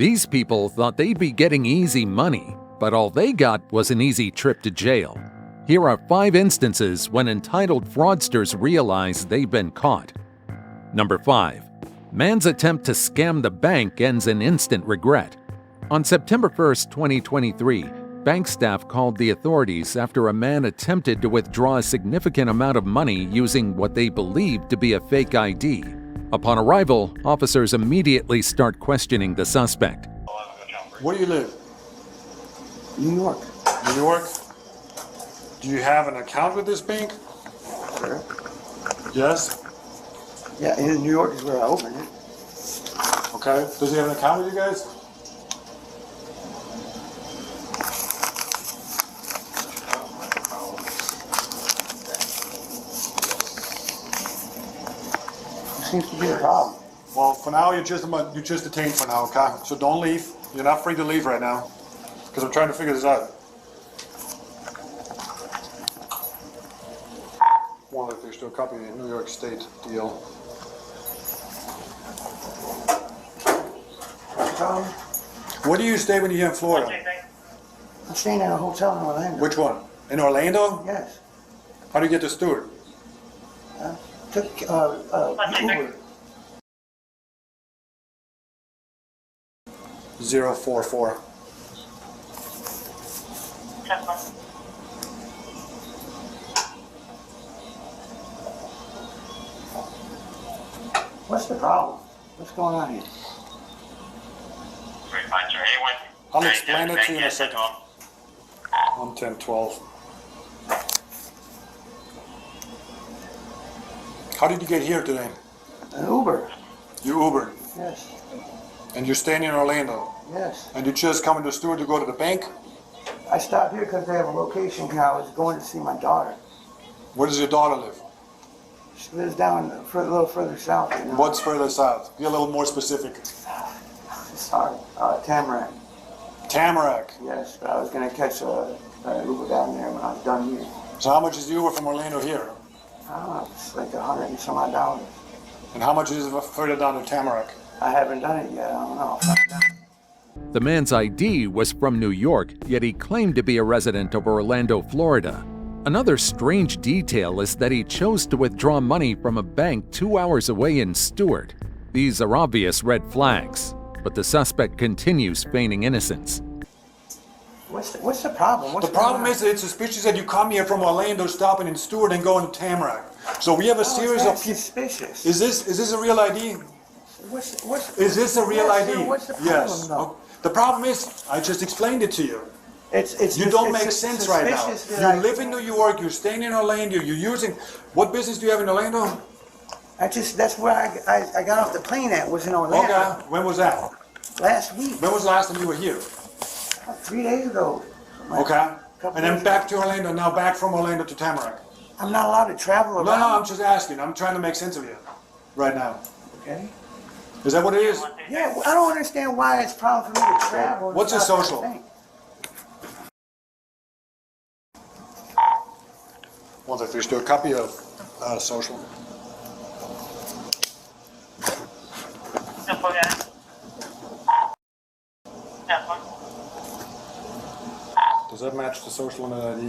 These people thought they'd be getting easy money, but all they got was an easy trip to jail. Here are 5 instances when entitled fraudsters realize they've been caught. Number 5. Man's attempt to scam the bank ends in instant regret. On September 1, 2023, bank staff called the authorities after a man attempted to withdraw a significant amount of money using what they believed to be a fake ID. Upon arrival, officers immediately start questioning the suspect. Where do you live? New York. New York? Do you have an account with this bank? Sure. Yes? Yeah, in New York is where I opened it. Okay. Does he have an account with you guys? Seems to be a problem. Well, for now, you're just detained for now, okay? So don't leave. You're not free to leave right now, because I'm trying to figure this out. Wonder if there's still a copy of the New York State deal. Where do you stay when you're here in Florida? I'm staying at a hotel in Orlando. Which one? In Orlando? Yes. How do you get to Stewart? Took Uber. 044. What's the problem? What's going on here? I'll explain it to you in a second. I'm 1012. How did you get here today? An Uber. You Ubered. Yes. And you're staying in Orlando. Yes. And you just coming to Stewart to go to the bank? I stopped here because they have a location here. I was going to see my daughter. Where does your daughter live? She lives down a little further south. You know? What's further south? Be a little more specific. Sorry. Tamarack. Tamarack. Yes, but I was going to catch an Uber down there when I was done here. So how much is the Uber from Orlando here? I don't know, it's like $100 and some odd dollars. And how much is it further down to Tamarack? I haven't done it yet. I don't know. I'll find out. The man's ID was from New York, yet he claimed to be a resident of Orlando, Florida. Another strange detail is that he chose to withdraw money from a bank 2 hours away in Stewart. These are obvious red flags, but the suspect continues feigning innocence. What's the problem? The problem is that it's suspicious that you come here from Orlando, stopping in Stewart, and going to Tamarack. So we have a series of people. Suspicious. Is this a real ID? Is this a real ID? Sir, what's the problem, yes. though? The problem is, I just explained it to you. You don't make sense right now. You live in New York, you're staying in Orlando, you're using... What business do you have in Orlando? That's where I got off the plane at, was in Orlando. Okay, when was that? Last week. When was the last time you were here? 3 days ago. Okay, and then back to Orlando, now back from Orlando to Tamarack. I'm not allowed to travel around. No, I'm just asking. I'm trying to make sense of you right now. Okay. Is that what it is? Yeah, well, I don't understand why it's a problem for me to travel. What's your social? Once I finish, do a copy of social. Does that match the social and the ID?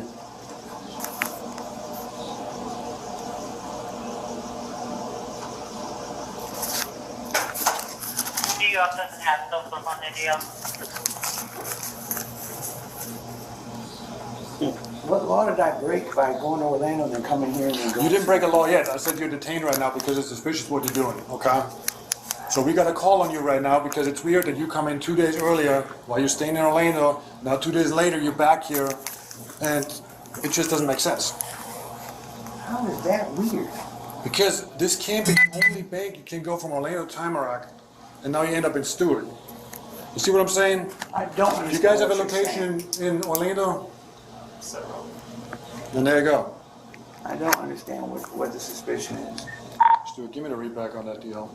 New York doesn't have social on the deal. What law did I break by going to Orlando and then coming here and then going? You didn't break a law yet. I said you're detained right now because it's suspicious what you're doing, okay? So we got a call on you right now because it's weird that you come in 2 days earlier while you're staying in Orlando. Now 2 days later you're back here, and it just doesn't make sense. How is that weird? Because this can't be the only bank you can go from Orlando to Tamarack, and now you end up in Stewart. You see what I'm saying? I don't understand. Do you guys have a what you're location saying. in Orlando? Then there you go. I don't understand what the suspicion is. Stuart, give me the readback on that deal.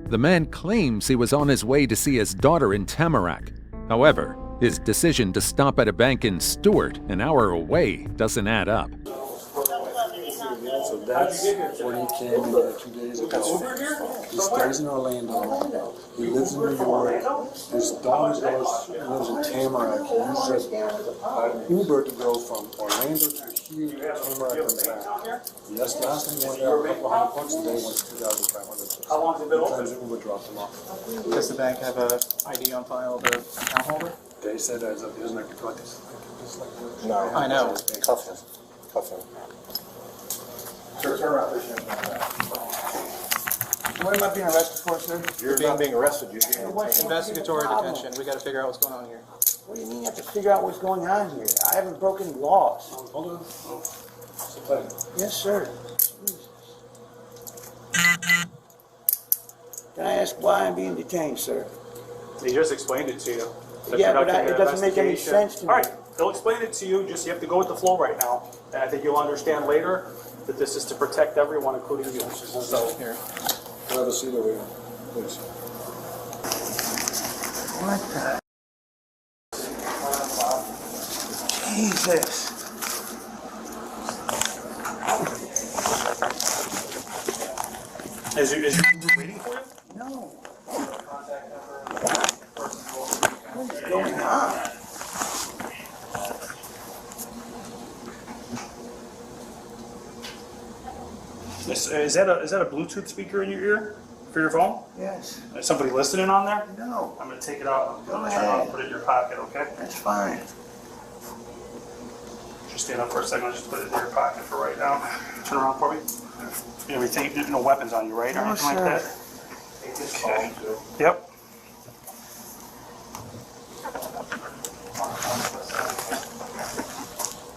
The man claims he was on his way to see his daughter in Tamarack. However, his decision to stop at a bank in Stewart, an hour away, doesn't add up. that's when he came in here 2 days ago. He stays in Orlando. He lives in New York. His daughter lives in Tamarack. He uses an Uber to go from Orlando to here to Tamarack and back. Yes, last time he went there a couple $100 a day, went to 2,500. How long has it been open? Uber dropped him off. Does the bank have a ID on file of the account holder? They said that he doesn't have to cut this. No. I know. Cuff him. Cuff him. Turn around. What am I being arrested for, sir? You're not being arrested. You're being Investigatory detention. We got to figure out what's going on here. What do you mean you have to figure out what's going on here? I haven't broken any laws. Hold on. Sit tight. Yes, sir. Jesus. Can I ask why I'm being detained, sir? He just explained it to you. Yeah, but it doesn't make any sense to me. All right, he'll explain it to you, just you have to go with the flow right now. And I think you'll understand later that this is to protect everyone, including you. So, Here. We'll have a seat over here, please. What the? Jesus. is your Uber waiting for you? No. What is going on? Is that a Bluetooth speaker in your ear for your phone? Yes. Is somebody listening on there? No. I'm going to take it out. I'm Go going to turn it on and ahead. put it in your pocket, okay? That's fine. Just stand up for a second. I'll just put it in your pocket for right now. Turn around for me. Everything, no weapons on you, right? Or No, anything like sir. that? Okay. Yep.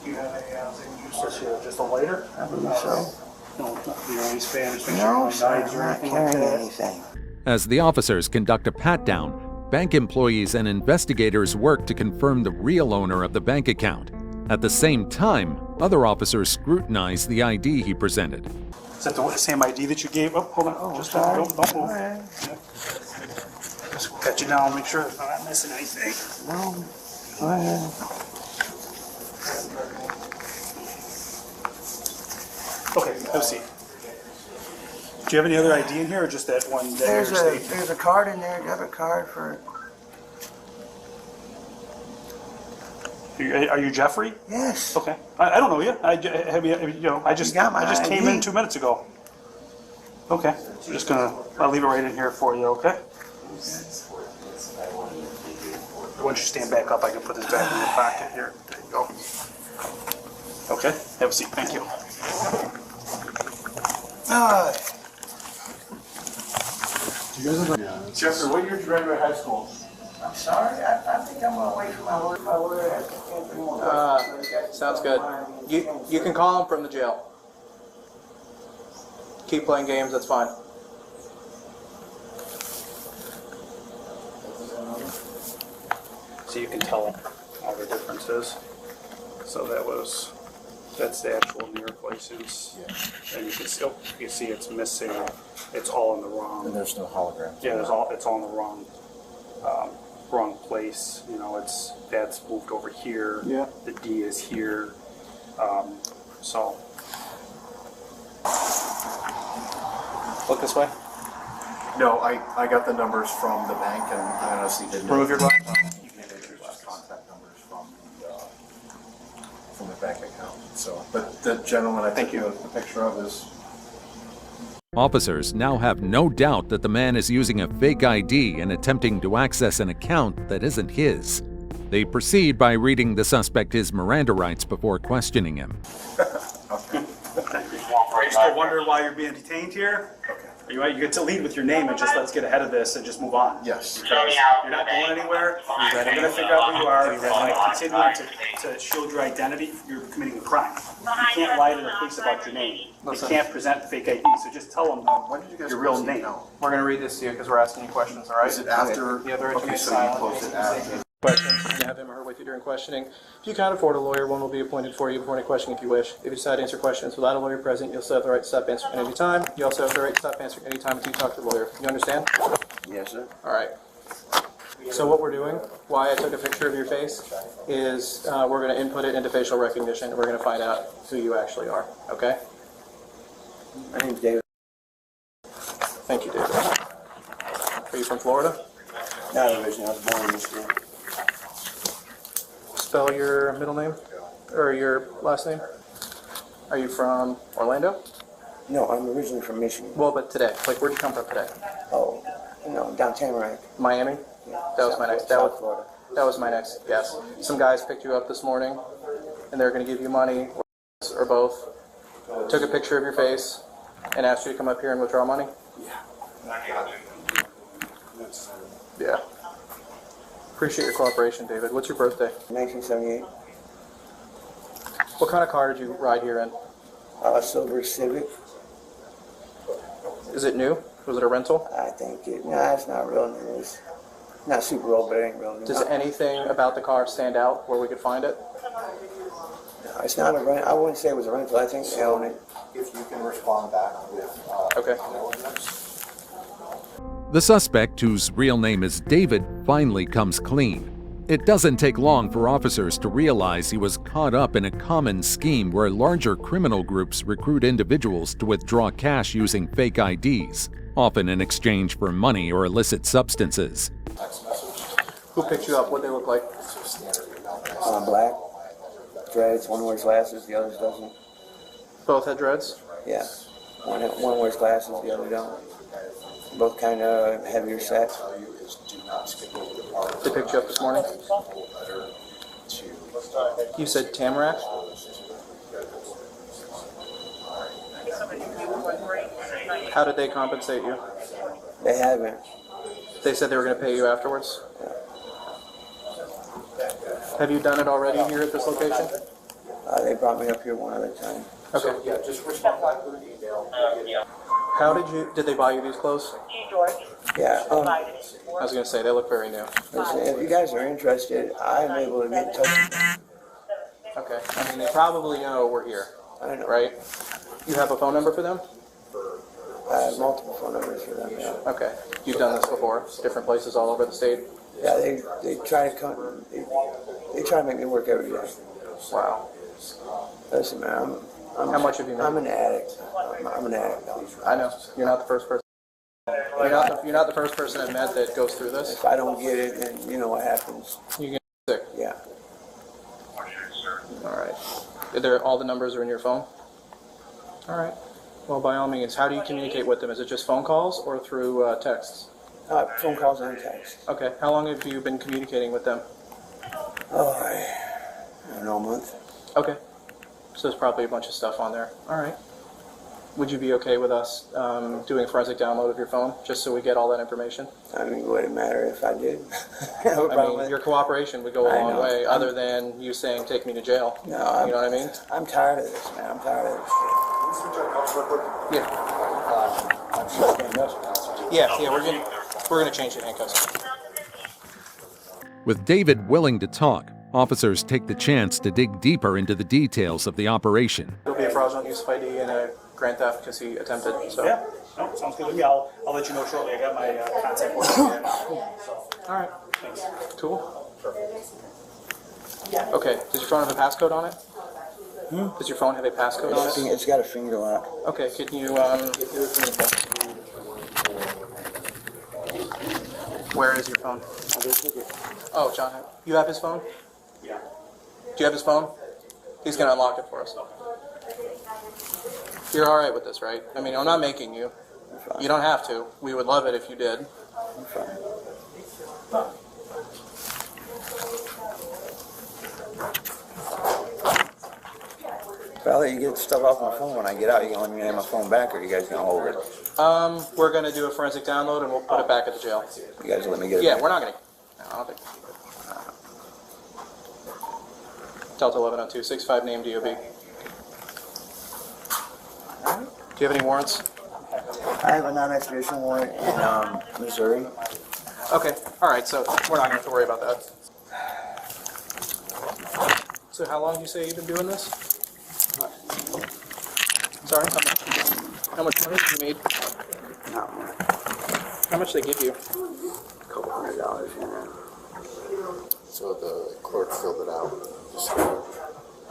You have just a lighter? I believe so. No, you know, he's Spanish. No, sir. Knives I'm or not anything like carrying that. anything. As the officers conduct a pat-down, bank employees and investigators work to confirm the real owner of the bank account. At the same time, other officers scrutinize the ID he presented. Is that the same ID that you gave? Oh, hold on. Oh, Just sorry. don't move. Go ahead. Just pat you down, make sure I'm not missing anything. No. Go ahead. Okay, have a seat. Do you have any other ID in here, or just that one that There's you're stating? a card in there, debit card for. Are you Jeffrey? Yes. Okay. I don't know you. I just You got my came ID. in 2 minutes ago. Okay. I'm just I'll leave it right in here for you. Okay. Once you stand back up, I can put this back in your pocket here. There you go. Okay. Have a seat. Thank you. Jeffrey, what year did you graduate high school? I'm sorry. I think I'm gonna wait for my lawyer. My lawyer has to answer more. Sounds good. You can call him from the jail. Keep playing games, that's fine. So you can tell all the differences. So that's the actual New York license. And you can see it's missing. It's all in the wrong. And there's no hologram. Yeah, it's all in the wrong place. You know, that's moved over here. Yeah. The D is here. So Look this way. No, I got the numbers from the bank, and I honestly didn't. Remove your glove. You can just contact numbers from the bank account. So, but the gentleman I took the picture of is. Officers now have no doubt that the man is using a fake ID and attempting to access an account that isn't his. They proceed by reading the suspect his Miranda rights before questioning him. are you still wondering why you're being detained here? Okay. You get to lead with your name and just let's get ahead of this and just move on. Yes. Because you're not going anywhere. You're going to figure out who you are. By continuing to shield your identity, you're committing a crime. You can't lie to the police about your name. You can't present fake ID. So just tell them When did you guys your real close the name. account? We're going to read this to you because we're asking you questions, all right? Is it after? The other Okay, attorney so you closed it after. Questions, you can have him or her with you during questioning. If you can't afford a lawyer, one will be appointed for you before any questioning if you wish. If you decide to answer questions without a lawyer present, you'll still have the right to stop answering at any time. You also have the right to stop answering any time until you talk to the lawyer. You understand? Yes, sir. All right. So what we're doing, why I took a picture of your face, is we're going to input it into facial recognition, and we're going to find out who you actually are, okay? My name's David. Thank you, David. Are you from Florida? Not originally. I was born in Michigan. Spell your middle name or your last name. Are you from Orlando? No, I'm originally from Michigan. Well, but today, like, where'd you come from today? Oh, no, down Tamarack. Miami? Yeah. That was my next. South Florida. That was my next guess. Some guys picked you up this morning, and they're going to give you money, or both. Took a picture of your face, and asked you to come up here and withdraw money. Yeah. Appreciate your cooperation, David. What's your birthday? 1978. What kind of car did you ride here in? Silver Civic. Is it new? Was it a rental? I think it. Nah, it's not real new. It's not super old, but it ain't real new. Does anything about the car stand out where we could find it? No, it's not a rent. I wouldn't say it was a rental. I think they own it. If you can respond back with, Okay. The suspect, whose real name is David, finally comes clean. It doesn't take long for officers to realize he was caught up in a common scheme where larger criminal groups recruit individuals to withdraw cash using fake IDs, often in exchange for money or illicit substances. Who picked you up? What they look like? Black. Dreads. One wears glasses, the other doesn't. Both had dreads? Yeah. One wears glasses, the other don't. Both kind of heavier set. They picked you up this morning? You said Tamarack? How did they compensate you? They haven't. They said they were going to pay you afterwards? Have you done it already here at this location? They brought me up here one other time. Okay. yeah, just respond back with an email. How did they buy you these clothes? Yeah. I was going to say, they look very new. Listen, if you guys are interested, I'm able to get in touch. Okay. I mean, they probably know we're here, I know. right? You have a phone number for them? I have multiple phone numbers for them. Yeah. Okay. You've done this before? Different places all over the state? Yeah. They try to come. They try to make me work every day. Wow. Listen, man. How much have you made? I'm an addict. I'm an addict. I know. You're not the first person. You're not the first person I've met that goes through this. If I don't get it, then you know what happens. You get sick. Yeah. All right. All the numbers are in your phone? All right. Well, by all means, how do you communicate with them? Is it just phone calls or through texts? Phone calls and text. Okay. How long have you been communicating with them? Oh, I don't know, a month. Okay. So there's probably a bunch of stuff on there. All right. Would you be okay with us doing a forensic download of your phone, just so we get all that information? I mean, would it matter if I did? I mean, your cooperation would go a I long know. way, other than you saying, take me to jail. No, You know what I mean? I'm tired of this, man. I'm tired of this shit. Yeah. Yeah, we're gonna change the handcuffs. With David willing to talk, officers take the chance to dig deeper into the details of the operation. It'll be a fraudulent use of ID and a grand theft because he attempted. So. Yeah, no, sounds good with me. I'll let you know shortly. I got my contact list. All right. Thanks. Cool. Okay. Does your phone have a passcode on it? Does your phone have a passcode on it? It's got a finger lock. Okay. Can you Where is your phone? Oh, John, you have his phone? Yeah. Do you have his phone? He's gonna unlock it for us. You're all right with this, right? I mean, I'm not making you. You don't have to. We would love it if you did. I'm fine. If I let you get stuff off my phone when I get out, you can let me have my phone back, or you guys gonna hold it? We're gonna do a forensic download and we'll put it back at the jail. You guys will let me get it? Yeah, back? we're not gonna. No, I don't think. Delta 1102, 65 name DOB. Do you have any warrants? I have a non-extradition warrant in Missouri. Okay, all right, so we're not gonna have to worry about that. So how long do you say you've been doing this? Sorry, how much money have you made? Not much. How much they give you? A couple $100, you know. So the clerk filled it out.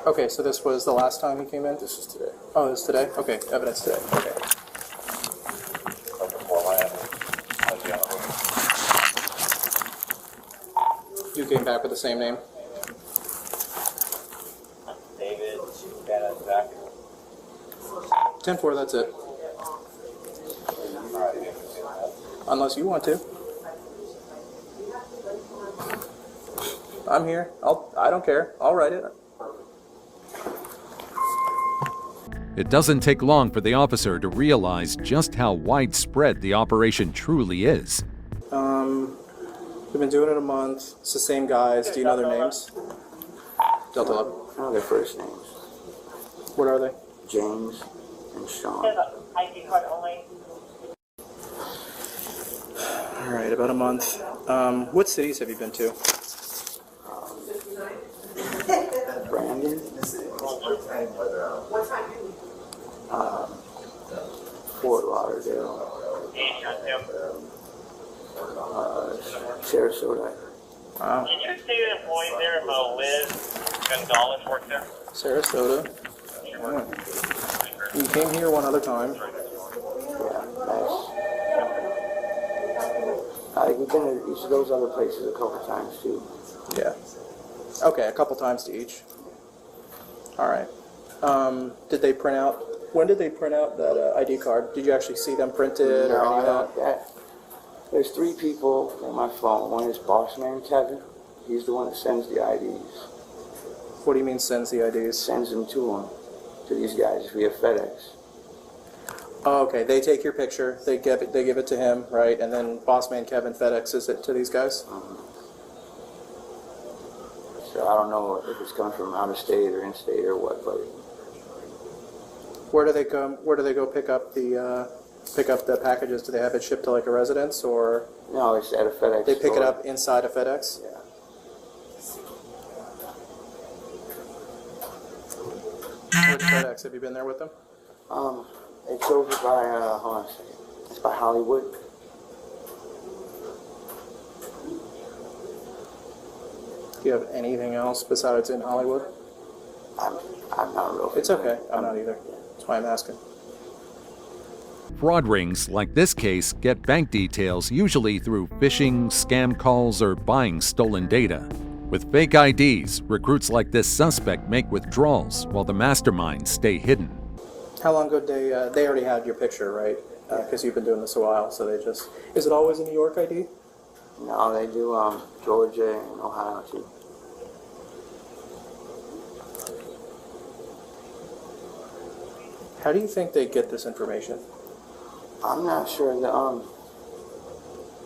Okay, so this was the last time he came in? This is today. Oh, this is today? Okay, evidence today. Okay. You came back with the same name? David, Bennett, Zach. 10-4, that's it. Unless you want to. I'm here. I don't care. I'll write it. It doesn't take long for the officer to realize just how widespread the operation truly is. We've been doing it a month. It's the same guys. Do you know their names? Delta 11. I know their first names. What are they? James and Sean. ID card only. All right, about a month. What cities have you been to? Brandon. Fort Lauderdale. Sarasota. Wow. Did you see an employee there, Liz Gonzalez worked there? Sarasota. Yeah. You came here one other time. Yeah, nice. We've been to each of those other places a couple times too. Yeah. Okay, a couple times to each. All right. Did they print out? When did they print out that ID card? Did you actually see them printed or any of that? There's 3 people on my phone. One is boss man Kevin. He's the one that sends the IDs. What do you mean sends the IDs? Sends them to these guys via FedEx. Oh, okay. They take your picture. They give it to him, right? And then boss man Kevin FedExes it to these guys. So I don't know if it's coming from out of state or in state or what, but Where do they go pick up the packages? Do they have it shipped to like a residence, or no, it's at a FedEx they pick store. it up inside a FedEx? Yeah. Which FedEx? Have you been there with them? It's over by hold on a second. It's by Hollywood. Do you have anything else besides in Hollywood? I'm not real. It's okay. I'm not either. That's why I'm asking. Fraud rings like this case get bank details usually through phishing, scam calls, or buying stolen data. With fake IDs, recruits like this suspect make withdrawals while the masterminds stay hidden. How long ago did they already had your picture, right? Because you've been doing this a while, so they just... Is it always a New York ID? No, they do Georgia and Ohio too. How do you think they get this information? I'm not sure.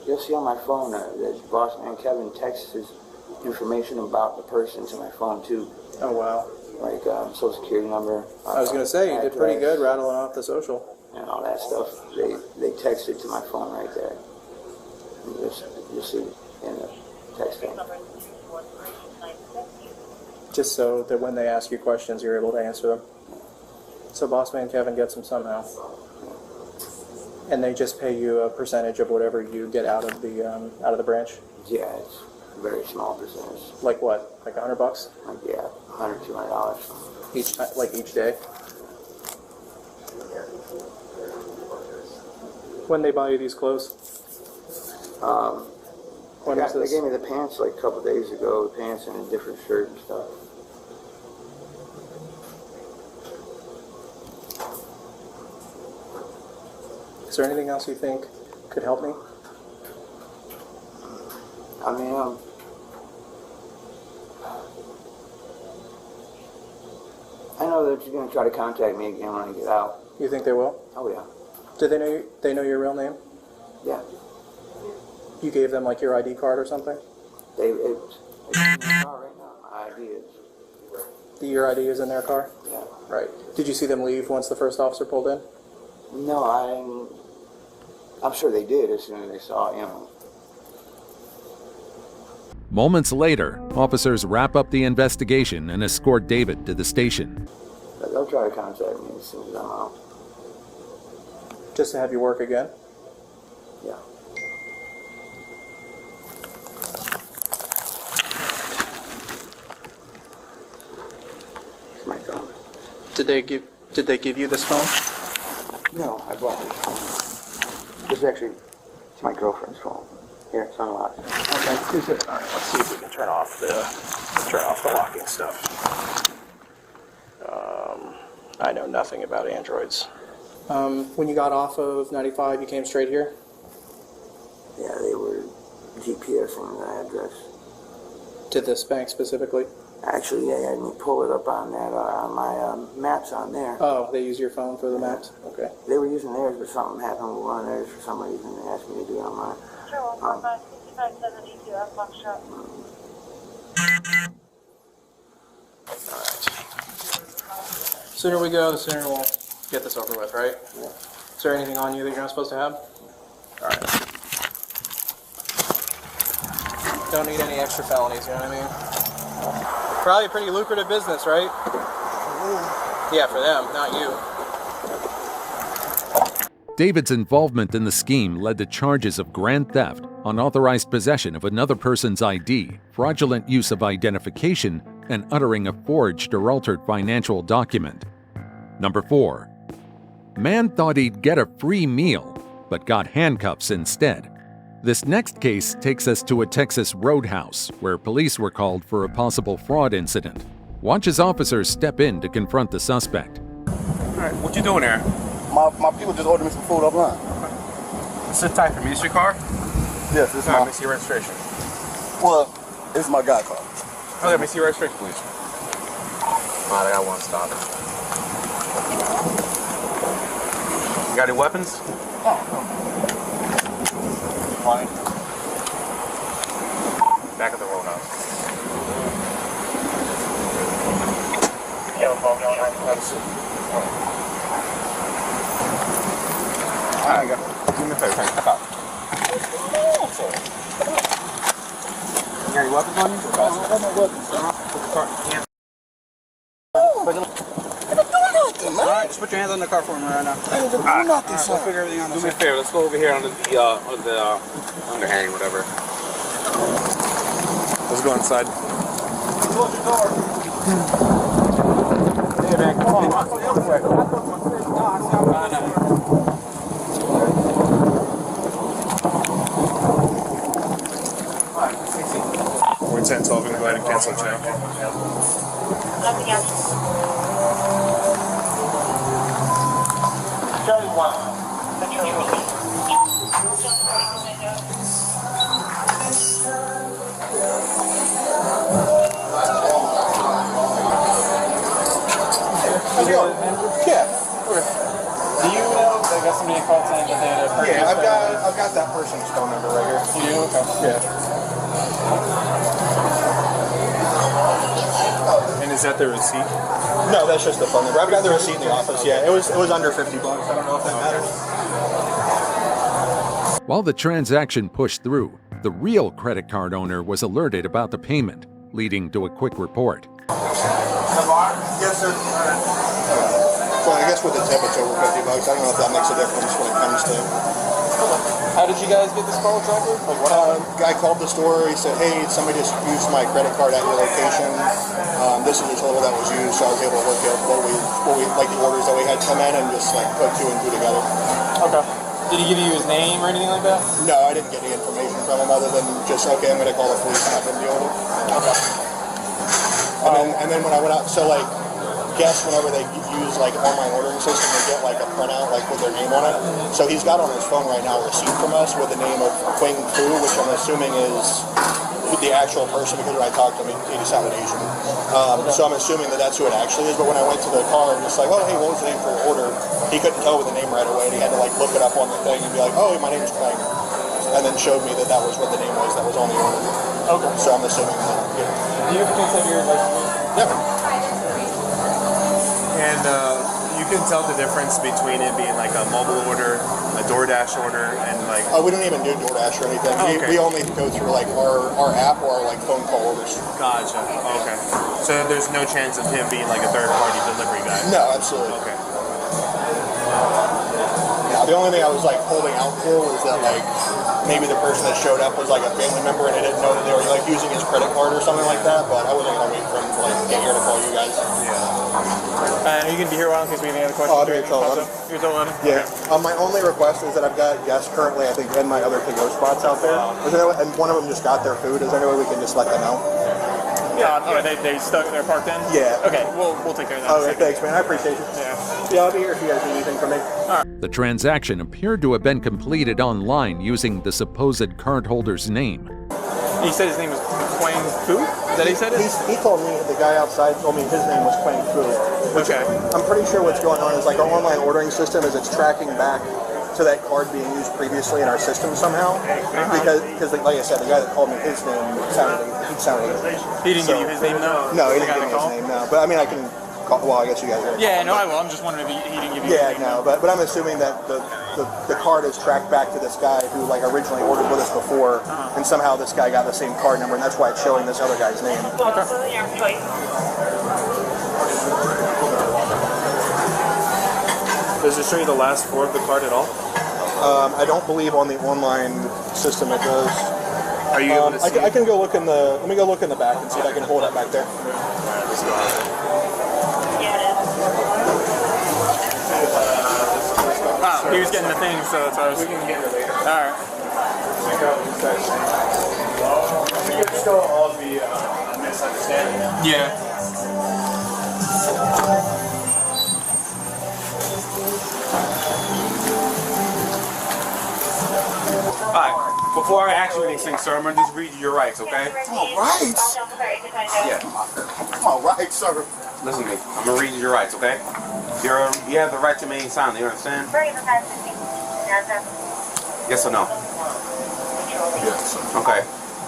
You'll see on my phone that boss man Kevin texts his information about the person to my phone too, Oh, wow. like social security number. I was going to say, you did pretty address, good rattling off the social. and all that stuff. They text it to my phone right there. And you'll see in the text thing. Just so that when they ask you questions, you're able to answer them. So boss man Kevin gets them somehow. And they just pay you a percentage of whatever you get out of the branch? Yeah, it's a very small percentage. Like what? Like $100? Like yeah, $100, $200. Each time, like each day? When they buy you these clothes? When was They this? gave me the pants like a couple days ago, the pants and a different shirt and stuff. Is there anything else you think could help me? I mean, I know that you're going to try to contact me again when I get out. You think they will? Oh, yeah. Do they know your real name? Yeah. You gave them like your ID card or something? It's in my car right now. My ID is. Your ID is in their car? Yeah. Right. Did you see them leave once the first officer pulled in? No, I'm sure they did as soon as they saw him. Moments later, officers wrap up the investigation and escort David to the station. But they'll try to contact me as soon as I'm out. Just to have you work again? Yeah. Did they give you this phone? No, I bought this phone. This is actually my girlfriend's phone. Here, it's unlocked. Okay. All right. Let's see if we can turn off the locking stuff. I know nothing about Androids. When you got off of 95, you came straight here? Yeah, they were GPSing the address. To this bank specifically? Actually, yeah, I didn't pull it up on that on my maps on there. Oh, they use your phone for the maps? Okay. They were using theirs, but something happened with one of theirs for some reason. They asked me to do it on mine. Sure, 145 F Foxtrot. Sooner we go, the sooner we'll get this over with, right? Yeah. Is there anything on you that you're not supposed to have? All right. Don't need any extra felonies, you know what I mean? Probably a pretty lucrative business, right? Yeah, for them, not you. David's involvement in the scheme led to charges of grand theft, unauthorized possession of another person's ID, fraudulent use of identification, and uttering a forged or altered financial document. Number 4. Man thought he'd get a free meal, but got handcuffs instead. This next case takes us to a Texas roadhouse, where police were called for a possible fraud incident. Watch as officers step in to confront the suspect. Alright, what you doing there? My people just ordered me some food offline. Sit tight for me. Is your car? Yes, it's Let my. me see your registration. Well, it's my guy car. Oh, let me see your registration, please. Alright, I got one stop. You got any weapons? Oh, Fine. Back at the roadhouse. Have a seat. Alright, do me a favor. Step out. You got any weapons on you? I don't have no weapons. Put the car. Yeah. Alright, just put your hands on the car for me right now. I didn't do nothing, sir. We'll figure everything out. Do me a favor. Let's go over here under the underhang, whatever. Let's go inside. Close your door. Hey, man, come on. We're in 10-12. We're going to go ahead and cancel it now. Nothing else. Charlie 1. Metro release. Yeah. Do you know, I got somebody called saying that they had a purchase? Yeah, I've got that person's phone number right here. You do? Okay. Yeah. And is that the receipt? No, that's just the phone number. I've got the receipt in the office. Yeah, it was under $50. I don't know if that matters. While the transaction pushed through, the real credit card owner was alerted about the payment, leading to a quick report. Yes, sir. So I guess with the tip, it's over $50. I don't know if that makes a difference when it comes to. How did you guys get this call exactly? Like what happened? Guy called the store. He said, "Hey, somebody just used my credit card at your location. This is the total that was used." So I was able to look at what we like the orders that we had come in and just like put 2 and 2 together. Okay. Did he give you his name or anything like that? No, I didn't get any information from him other than just, okay, I'm going to call the police and have them deal with it. Okay. And then when I went out, so like, guess whenever they use like online ordering system, they get like a printout like with their name on it. So he's got on his phone right now a receipt from us with the name of Quang Fu, which I'm assuming is the actual person because when I talked to him, he sounded Asian. So I'm assuming that that's who it actually is. But when I went to the car and just like, oh hey, what was the name for your order? He couldn't tell with the name right away. And he had to like look it up on the thing and be like, oh, my name's Quang, and then showed me that that was what the name was that was on the order. Okay. So I'm assuming that. Yeah. Do you have a chance that you're like? Never. And you can tell the difference between it being like a mobile order, a DoorDash order, and like... We don't even do DoorDash or anything. Oh, okay. We only go through like our app or our like phone call orders. Gotcha. Okay. So there's no chance of him being like a third-party delivery guy? No, absolutely. Okay. Yeah, the only thing I was like holding out for was that like maybe the person that showed up was like a family member and I didn't know that they were like using his credit card or something like that, but I wasn't gonna wait for him to like get here to call you guys. Yeah. Are you going to be here a while in case we have any other questions? Oh, I'll be here till 11. You're till 11? Yeah. My only request is that I've got guests currently, I think, in my other to-go spots out there. And one of them just got their food. Is there any way we can just let them know? Yeah. They're parked in? Yeah. Okay, we'll take care of that. Okay, thanks, man. I appreciate you. Yeah, I'll be here if you guys need anything from me. The transaction appeared to have been completed online using the supposed cardholder's name. He said his name was Quang Fu? Is that he said it? He told me, the guy outside told me his name was Quang Fu. Okay. I'm pretty sure what's going on is like our online ordering system is it's tracking back to that card being used previously in our system somehow. Because like I said, the guy that called me, his name sounded English. He didn't give you his name, though? No, he didn't give me his name, no. But I mean, I can call, well, I guess you guys are. Yeah, no, I will. I'm just wondering if he didn't give you his name. Yeah, no, but I'm assuming that the card is tracked back to this guy who like originally ordered with us before, and somehow this guy got the same card number, and that's why it's showing this other guy's name. Does it show you the last four of the card at all? I don't believe on the online system it does. Are you able to see? I can go look in the. Let me go look in the back and see if I can hold it back there. Alright, let's go ahead. He was getting the thing, so that's why I was. We can get it later. Alright. It could still all be a misunderstanding. Yeah. Alright, before I ask you anything, sir, I'm going to just read you your rights, okay? All right. Yeah. I'm all right, sir. Listen to me. I'm going to read you your rights, okay? You have the right to remain silent, you understand? Yes or no? Yes, sir. Okay.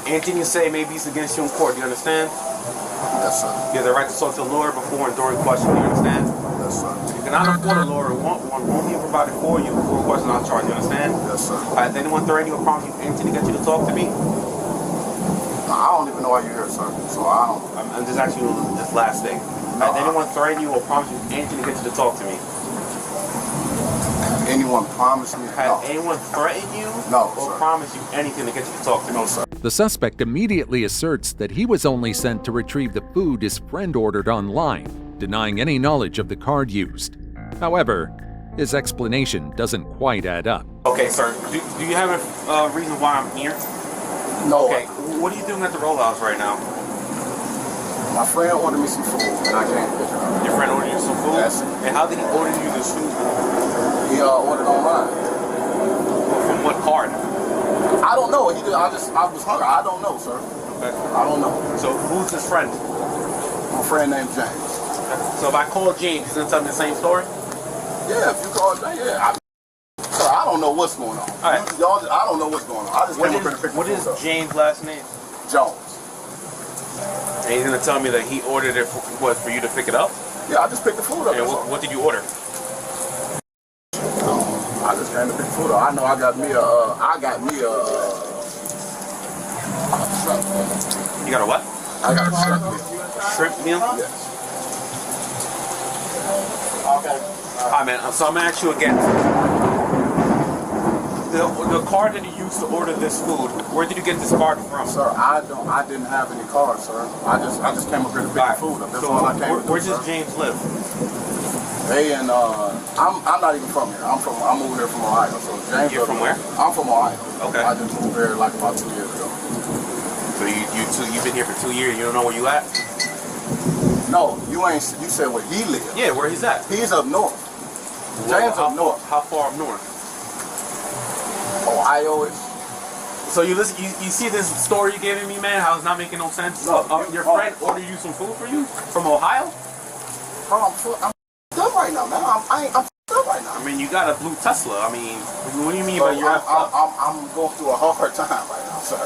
Anything you say may be used against you in court, do you understand? Yes, sir. You have the right to talk to a lawyer before and during questioning, you understand? Yes, sir. You cannot afford a lawyer, want one won't be provided for you before a question on charge, you understand? Yes, sir. Has anyone threatened you or promised you anything to get you to talk to me? I don't even know why you're here, sir. So I don't. I'm just asking you this last thing. Has anyone threatened you or promised you anything to get you to talk to me? Anyone promised me? Has anyone threatened you No, or sir. promised you anything to get you to talk to me? No, sir. The suspect immediately asserts that he was only sent to retrieve the food his friend ordered online, denying any knowledge of the card used. However, his explanation doesn't quite add up. Okay, sir. Do you have a reason why I'm here? No. Okay. What are you doing at the roll house right now? My friend ordered me some food, and I came to pick it up. Your friend ordered you some food? Yes. And how did he order you this food? He ordered online. From what card? I don't know. I was hungry. I don't know, sir. Okay. I don't know. So who's his friend? My friend named James. Okay. So if I call James, he's gonna tell me the same story? Yeah, if you call James, yeah. Sir, I don't know what's going on. All right. I don't know what's going on. I just came up here to pick What is James' last name? Jones. And he's gonna tell me that he ordered it for you to pick it up? Yeah, I just picked the food up. And what did you order? I just came to pick the food up. I know I got me a shrimp. You got a what? I got a shrimp meal. Shrimp meal? Yes. Okay. Alright, man. So I'm gonna ask you again. The card that you used to order this food, where did you get this card from? Sir, I didn't have any card, sir. I just came up here to pick the food up. That's all I came to do. Where does James live? They in I'm not even from here. I'm moving here from Ohio. So James. You're from where? I'm from Ohio. Okay. I just moved here like about 2 years ago. So you've been here for 2 years, you don't know where you at? No, you said where he lives. Yeah, where he's at. He's up north. James up north. How far up north? Ohio is. So you see this story you gave me, man, how it's not making no sense? No, your friend ordered you some food for you? From Ohio? I'm up right now, man. I'm up right now. I mean, you got a blue Tesla. I mean, what do you mean by you're I'm going through a hard time right now, sir.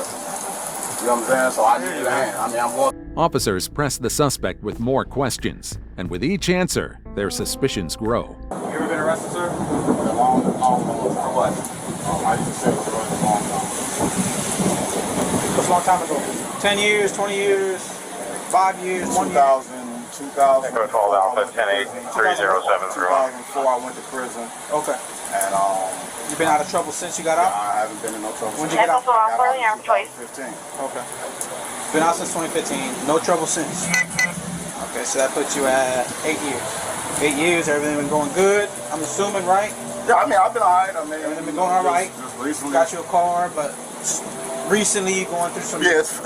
You know what I'm saying? So I need your hand. I mean, I'm going. Officers press the suspect with more questions, and with each answer, their suspicions grow. You ever been arrested, sir? Long for what? I used to say it was a long time. What's a long time ago? 10 years, 20 years, 5 years, 1 year? 2000. Call Alpha 10-8-3073. 2004, I went to prison. Okay. And You been out of trouble since you got out? I haven't been in no trouble. When'd you get out? I got out in 2015. Okay. Been out since 2015. No trouble since. Okay, so that puts you at 8 years. 8 years, everything been going good. I'm assuming, right? Yeah, I mean, I've been alright. I mean, everything been going all right. Just recently. Got you a car, but recently going through some. Yes,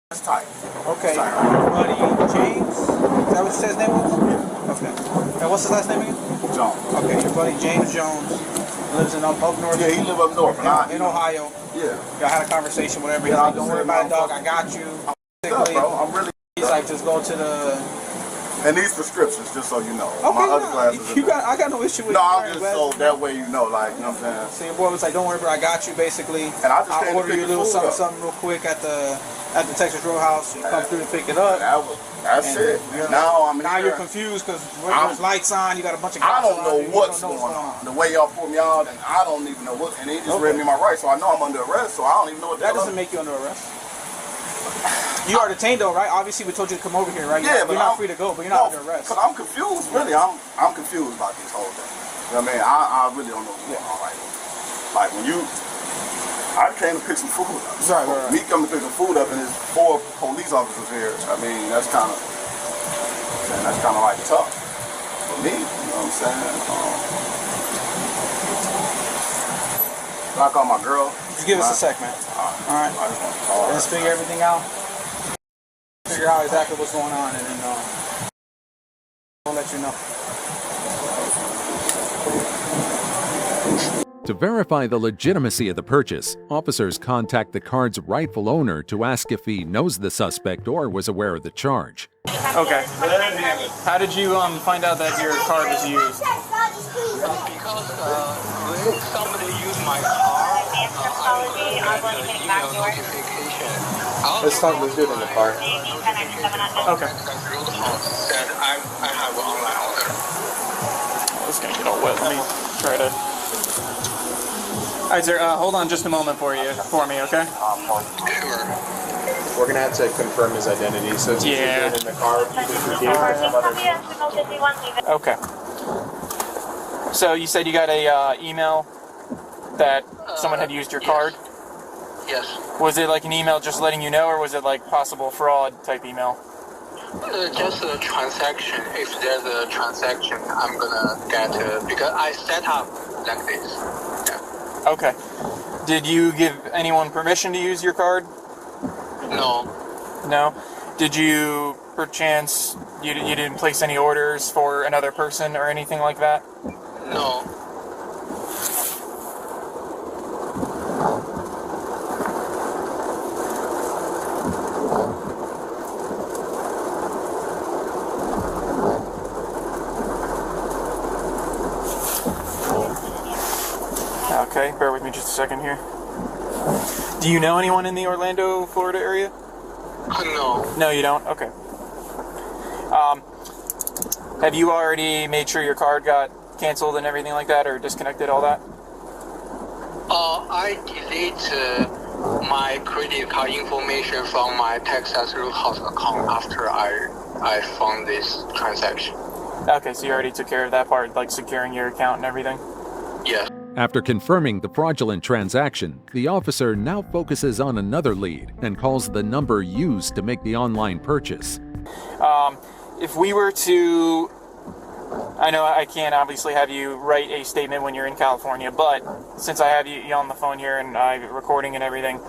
it's tight. Okay, your buddy James. Is that what you said his name was? Yeah. Okay. And what's his last name again? Jones. Okay, your buddy James Jones lives in up north. Yeah, he live up north. In Ohio. Yeah. Y'all had a conversation, whatever. He's like, don't worry about it, dog. I got you. Bro, I'm really. He's like, just go to the. And these prescriptions, just so you know. Okay, my other glasses. I got no issue with no, you. I'm just so that way you know, like, you know what I'm saying? So your boy was like, don't worry, bro, I got you, basically. And I just I'll order you a little something real quick at the Texas Roadhouse. You come through and pick it up. That's it. Now you're confused because there's lights on. You got a bunch of guys. I don't know what's going on. The way y'all pulled me out, and I don't even know what. And they just read me my rights, so I know I'm under arrest. So I don't even know what that doesn't make you under arrest. You are detained though, right? Obviously, we told you to come over here, right? Yeah, but you're not free to go, but you're not under arrest. Because I'm confused, really. I'm confused about this whole thing. You know what I mean? I really don't know what's going on right now. Like when I came to pick some food up. Right. Me coming to pick some food up, and there's 4 police officers here. I mean, that's kind of like tough for me. You know what I'm saying? I call my girl. Just give us a sec, man. All right. Let's figure everything out. Figure out exactly what's going on, and then we'll let you know. To verify the legitimacy of the purchase, officers contact the card's rightful owner to ask if he knows the suspect or was aware of the charge. Okay. How did you find out that your card was used? Because when somebody used my car, Let's do it in the car. Okay. That I have an online order. It's gonna get all wet. Let me try to. All right, sir. Hold on just a moment for me, okay? Sure. We're gonna have to confirm his identity, so it's yeah. in the car. Okay. So you said you got a email that someone had used your card? Yes. Was it like an email just letting you know, or was it like possible fraud type email? Just a transaction. If there's a transaction, I'm gonna get because I set up like this. Yeah. Okay. Did you give anyone permission to use your card? No. No? Did you, perchance, you didn't place any orders for another person or anything like that? No. Okay, bear with me just a second here. Do you know anyone in the Orlando, Florida area? No. No, you don't? Okay. Have you already made sure your card got canceled and everything like that, or disconnected, all that? I delete my credit card information from my Texas Roadhouse account after I found this transaction. Okay, so you already took care of that part, like securing your account and everything? Yes. After confirming the fraudulent transaction, the officer now focuses on another lead and calls the number used to make the online purchase. If we were to, I know I can't obviously have you write a statement when you're in California, but since I have you on the phone here and I'm recording and everything,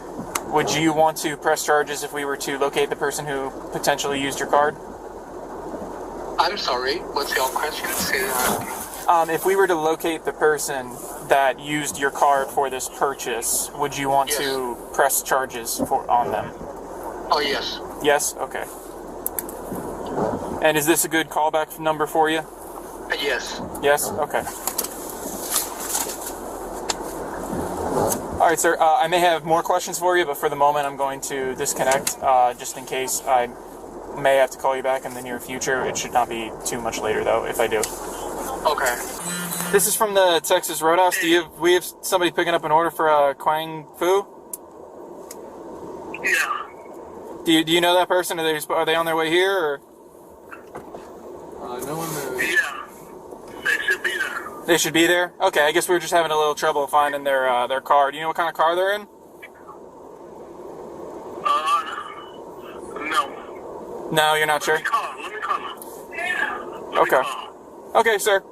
would you want to press charges if we were to locate the person who potentially used your card? I'm sorry, what's your question? Say that. If we were to locate the person that used your card for this purchase, would you want to press charges on them? Oh, yes. Yes? Okay. And is this a good callback number for you? Yes. Yes? Okay. All right, sir. I may have more questions for you, but for the moment I'm going to disconnect just in case I may have to call you back in the near future. It should not be too much later, though, if I do. Okay. This is from the Texas Roadhouse. We have somebody picking up an order for Quang Fu? Yeah. Do you know that person? Are they on their way here, or? No one. Yeah. They should be there. They should be there? Okay, I guess we were just having a little trouble finding their car. Do you know what kind of car they're in? No. No, you're not sure? Let me call them. Okay. Okay, sir.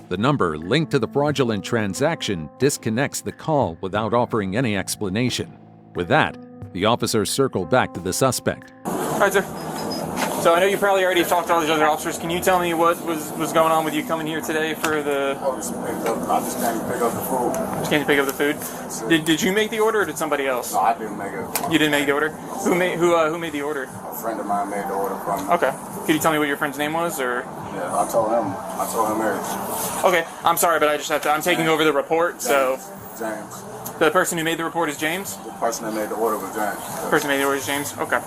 The number linked to the fraudulent transaction disconnects the call without offering any explanation. With that, the officers circle back to the suspect. All right, sir. So I know you probably already talked to all these other officers. Can you tell me what was going on with you coming here today for the... I just came to pick up the food. Just came to pick up the food? Did you make the order or did somebody else? No, I didn't make it. You didn't make the order? Who made the order? A friend of mine made the order from me. Okay. Can you tell me what your friend's name was, or? Yeah, I told him everything. Okay, I'm sorry, but I just have to, I'm taking over the report, so. James. The person who made the report is James? The person that made the order was James. The person who made the order is James? Okay.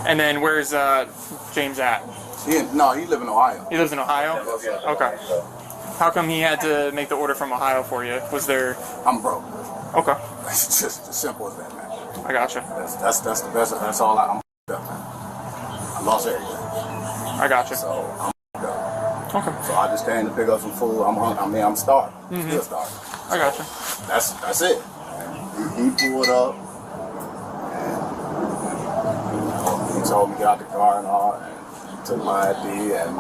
And then where's James at? He lives in Ohio. He lives in Ohio? Okay. How come he had to make the order from Ohio for you? Was there... I'm broke. Okay. It's just as simple as that, man. I gotcha. That's the best. That's all I'm up, man. I lost everything. I gotcha. So I'm up. Okay. So I just came to pick up some food. I'm starving. Mm-hmm. Still starving. I gotcha. That's it. He pulled up. And he told me to get out the car and all, and took my ID, and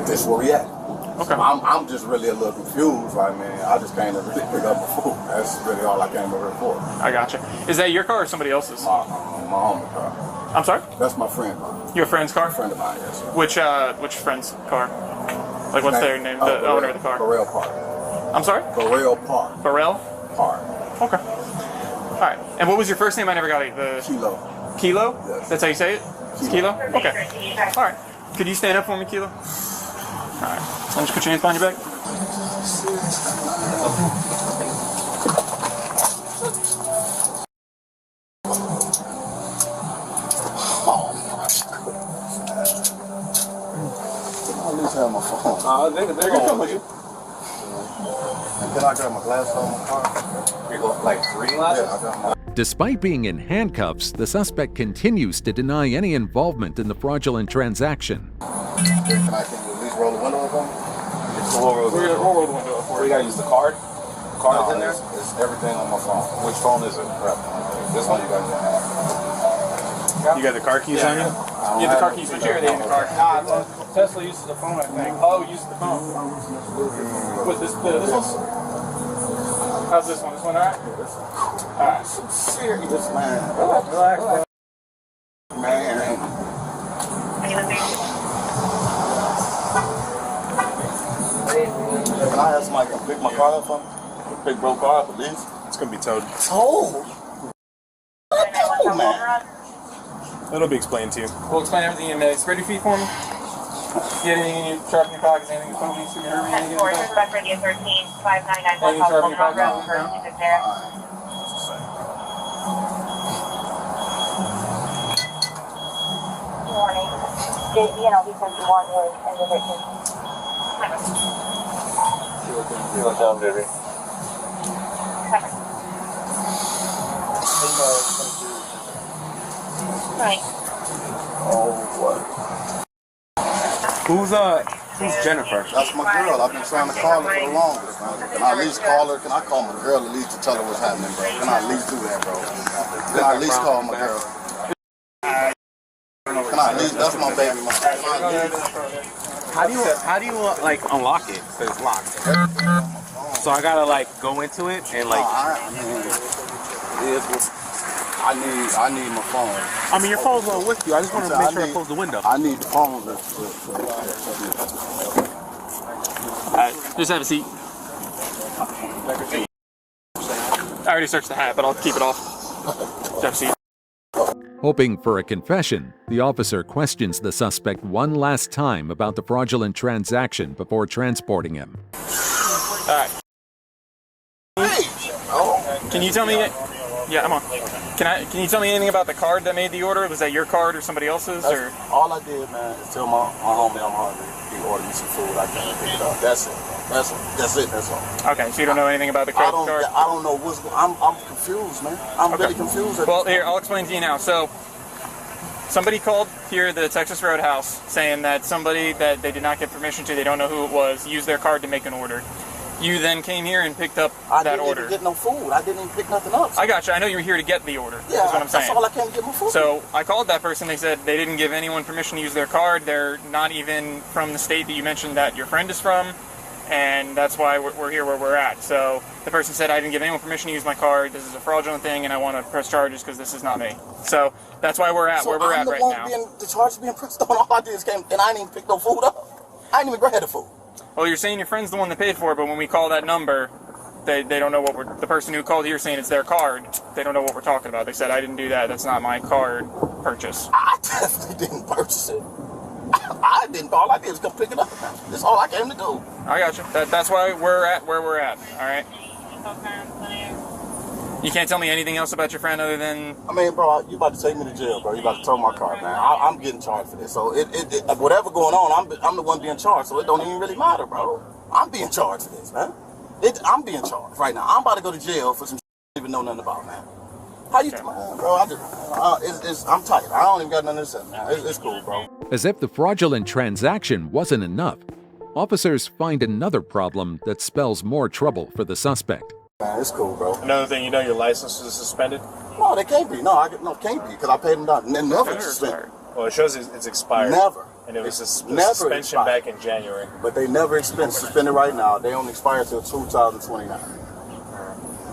this is where we at. Okay. So I'm just really a little confused. Like, man, I just came to really pick up the food. That's really all I came over for. I gotcha. Is that your car or somebody else's? My own car. I'm sorry? That's my friend's car. Your friend's car? A friend of mine, yes. Sir. Which friend's car? Like, what's their name? The owner of the car? Burrell Park. I'm sorry? Burrell Park. Burrell? Park. Okay. All right. And what was your first name? I never got it. Kilo. Kilo? Yes. That's how you say it? It's Kilo? Okay. All right. Could you stand up for me, Kilo? All right. I'll just put your hands behind your back. I at least have my phone. They're going to come with you. And then I got my glasses on my car. You go like reading glasses? Yeah, I got my... Despite being in handcuffs, the suspect continues to deny any involvement in the fraudulent transaction. Can you at least roll the window up on me? We'll roll the window up for you. We gotta use the card? Card's in there? It's everything on my phone. Which phone is it? This one you got. You got the car keys on you? You have the car keys with you, or are they in the car? Nah, Tesla uses the phone, I think. Oh, uses the phone. What's this one? How's this one? This one alright? Alright. Serious, man. Relax. Man. Can I have somebody come pick my car up for me? Pick broke car up, please. It's gonna be towed. Towed? Oh, man. It'll be explained to you. We'll explain everything in a minute. Spread your feet for me. You have anything in your sharp in your pockets? Anything in your phone? Anything in your pocket? Request radio 13 5991 Anything sharp in your Road, pocket? Emergency there. Morning. JVNL B71 was ended at You went down, baby. Right. Oh, what? Who's Jennifer? That's my girl. I've been trying to call her for the longest, man. Can I at least call her? Can I call my girl at least to tell her what's happening, bro? Can I at least do that, bro? Can I at least call my girl? Can I at least? That's my baby. How do you like unlock it? Cause it's locked. So I gotta like go into it and like. I need my phone. I mean, your phone's not with you. I just want to make sure I close the window. I need the phone. Alright, just have a seat. I already searched the hat, but I'll keep it off. Just have a seat. Hoping for a confession, the officer questions the suspect one last time about the fraudulent transaction before transporting him. Alright. Can you tell me... Yeah, I'm on. Can you tell me anything about the card that made the order? Was that your card or somebody else's? Or all I did, man, is tell my homie I'm hungry. He ordered me some food. I came to pick it up. That's it. That's all. Okay, so you don't know anything about the credit card? I don't know what's going on. I'm confused, man. I'm really confused. Well, here, I'll explain to you now. So, somebody called here, the Texas Roadhouse, saying that somebody that they did not get permission to, they don't know who it was, used their card to make an order. You then came here and picked up I that didn't order. even get no food. I didn't even pick nothing up. I got you. I know you were here to get the order. Yeah, that's what I'm saying. That's all I came to get my food. So I called that person. They said they didn't give anyone permission to use their card. They're not even from the state that you mentioned that your friend is from, and that's why we're here where we're at. So the person said, I didn't give anyone permission to use my card. This is a fraudulent thing, and I want to press charges because this is not me. So that's why we're at where we're at right now. The charge being pressed on. All I did is came, and I didn't even pick no food up. I didn't even grab the food. Well, you're saying your friend's the one that paid for it, but when we call that number, they don't know what the person who called here saying it's their card, they don't know what we're talking about. They said, I didn't do that. That's not my card purchase. I definitely didn't purchase it. I didn't. All I did was come pick it up. That's all I came to do. I got you. That's why we're at where we're at. All right. You can't tell me anything else about your friend other than... I mean, bro, you about to take me to jail, bro. You about to tow my car, man. I'm getting charged for this. So whatever going on, I'm the one being charged. So it don't even really matter, bro. I'm being charged for this, man. I'm being charged right now. I'm about to go to jail for some shit I don't even know nothing about, man. How you, man, bro? I'm tight. I don't even got nothing to say, man. It's cool, bro. As if the fraudulent transaction wasn't enough, officers find another problem that spells more trouble for the suspect. Man, it's cool, bro. Another thing, you know your license is suspended? No, they can't be. No, it can't be because I paid them down. Never suspended. Well, it shows it's expired. Never. And it was a never suspension back in January. But they never suspended right now. They only expire until 2029.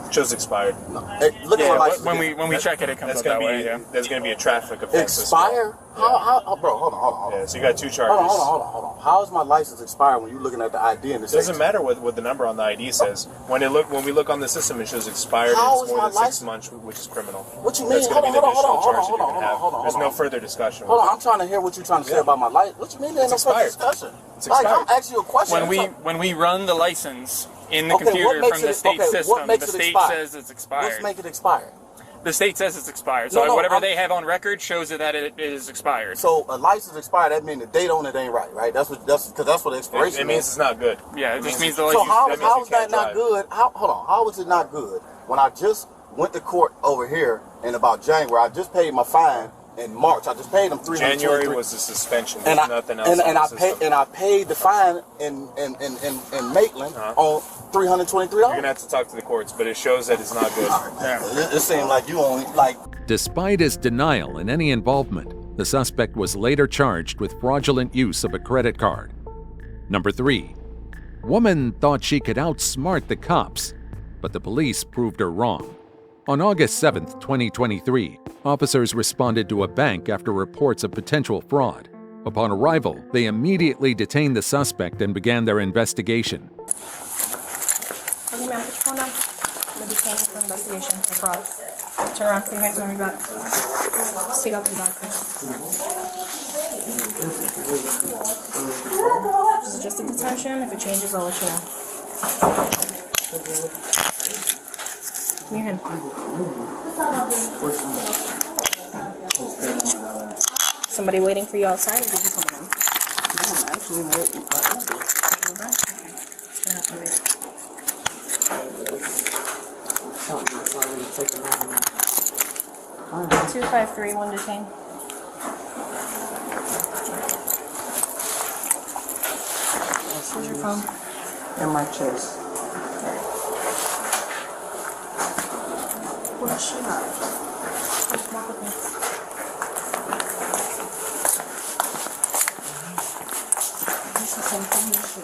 It shows expired. No. Hey, look at my license. When we check it, it comes up that way. Yeah. There's going to be a traffic offense. Expire? How, bro, hold on. Yeah, so you got two charges. Hold on. How is my license expired when you're looking at the ID and it doesn't matter what the number on the ID says. When we look on the system, it shows expired. How and it's is more my than 6 months, which is criminal. What you mean? That's going to be the additional charge that you're going to have. There's no further discussion. Hold on, I'm trying to hear what you're trying to say about my license. What you mean there's no further discussion? It's like, expired. I'm asking you a question. When we run the license in the computer from the state system, the state says it's expired. Let's make it expired. The state says it's expired. So whatever they have on record shows that it is expired. So a license expired, that means the date on it ain't right? That's what the expiration It means it's not good. Yeah, it just means the license. So how is that not good? Hold on. How is it not good when I just went to court over here in about January? I just paid my fine in March. I just paid them $323. January was the suspension. There's nothing else. And I paid the fine in Maitland on $323. You're gonna have to talk to the courts, but it shows that it's not good. It seems like you only like. Despite his denial in any involvement, the suspect was later charged with fraudulent use of a credit card. Number 3. Woman thought she could outsmart the cops, but the police proved her wrong. On August 7, 2023, officers responded to a bank after reports of potential fraud. Upon arrival, they immediately detained the suspect and began their investigation. Okay, ma'am, put your phone down. I'm going to detain you for investigation for fraud. Turn around, put your hands on your back. Stick up your back first. This is just a detention. If it changes, I'll let you know. Give me your hand. Somebody waiting for you outside, or did you come in? No, I'm actually waiting. Okay. 253, 1 detained. Where's your phone? In my chest. Where's she at? Walk with me.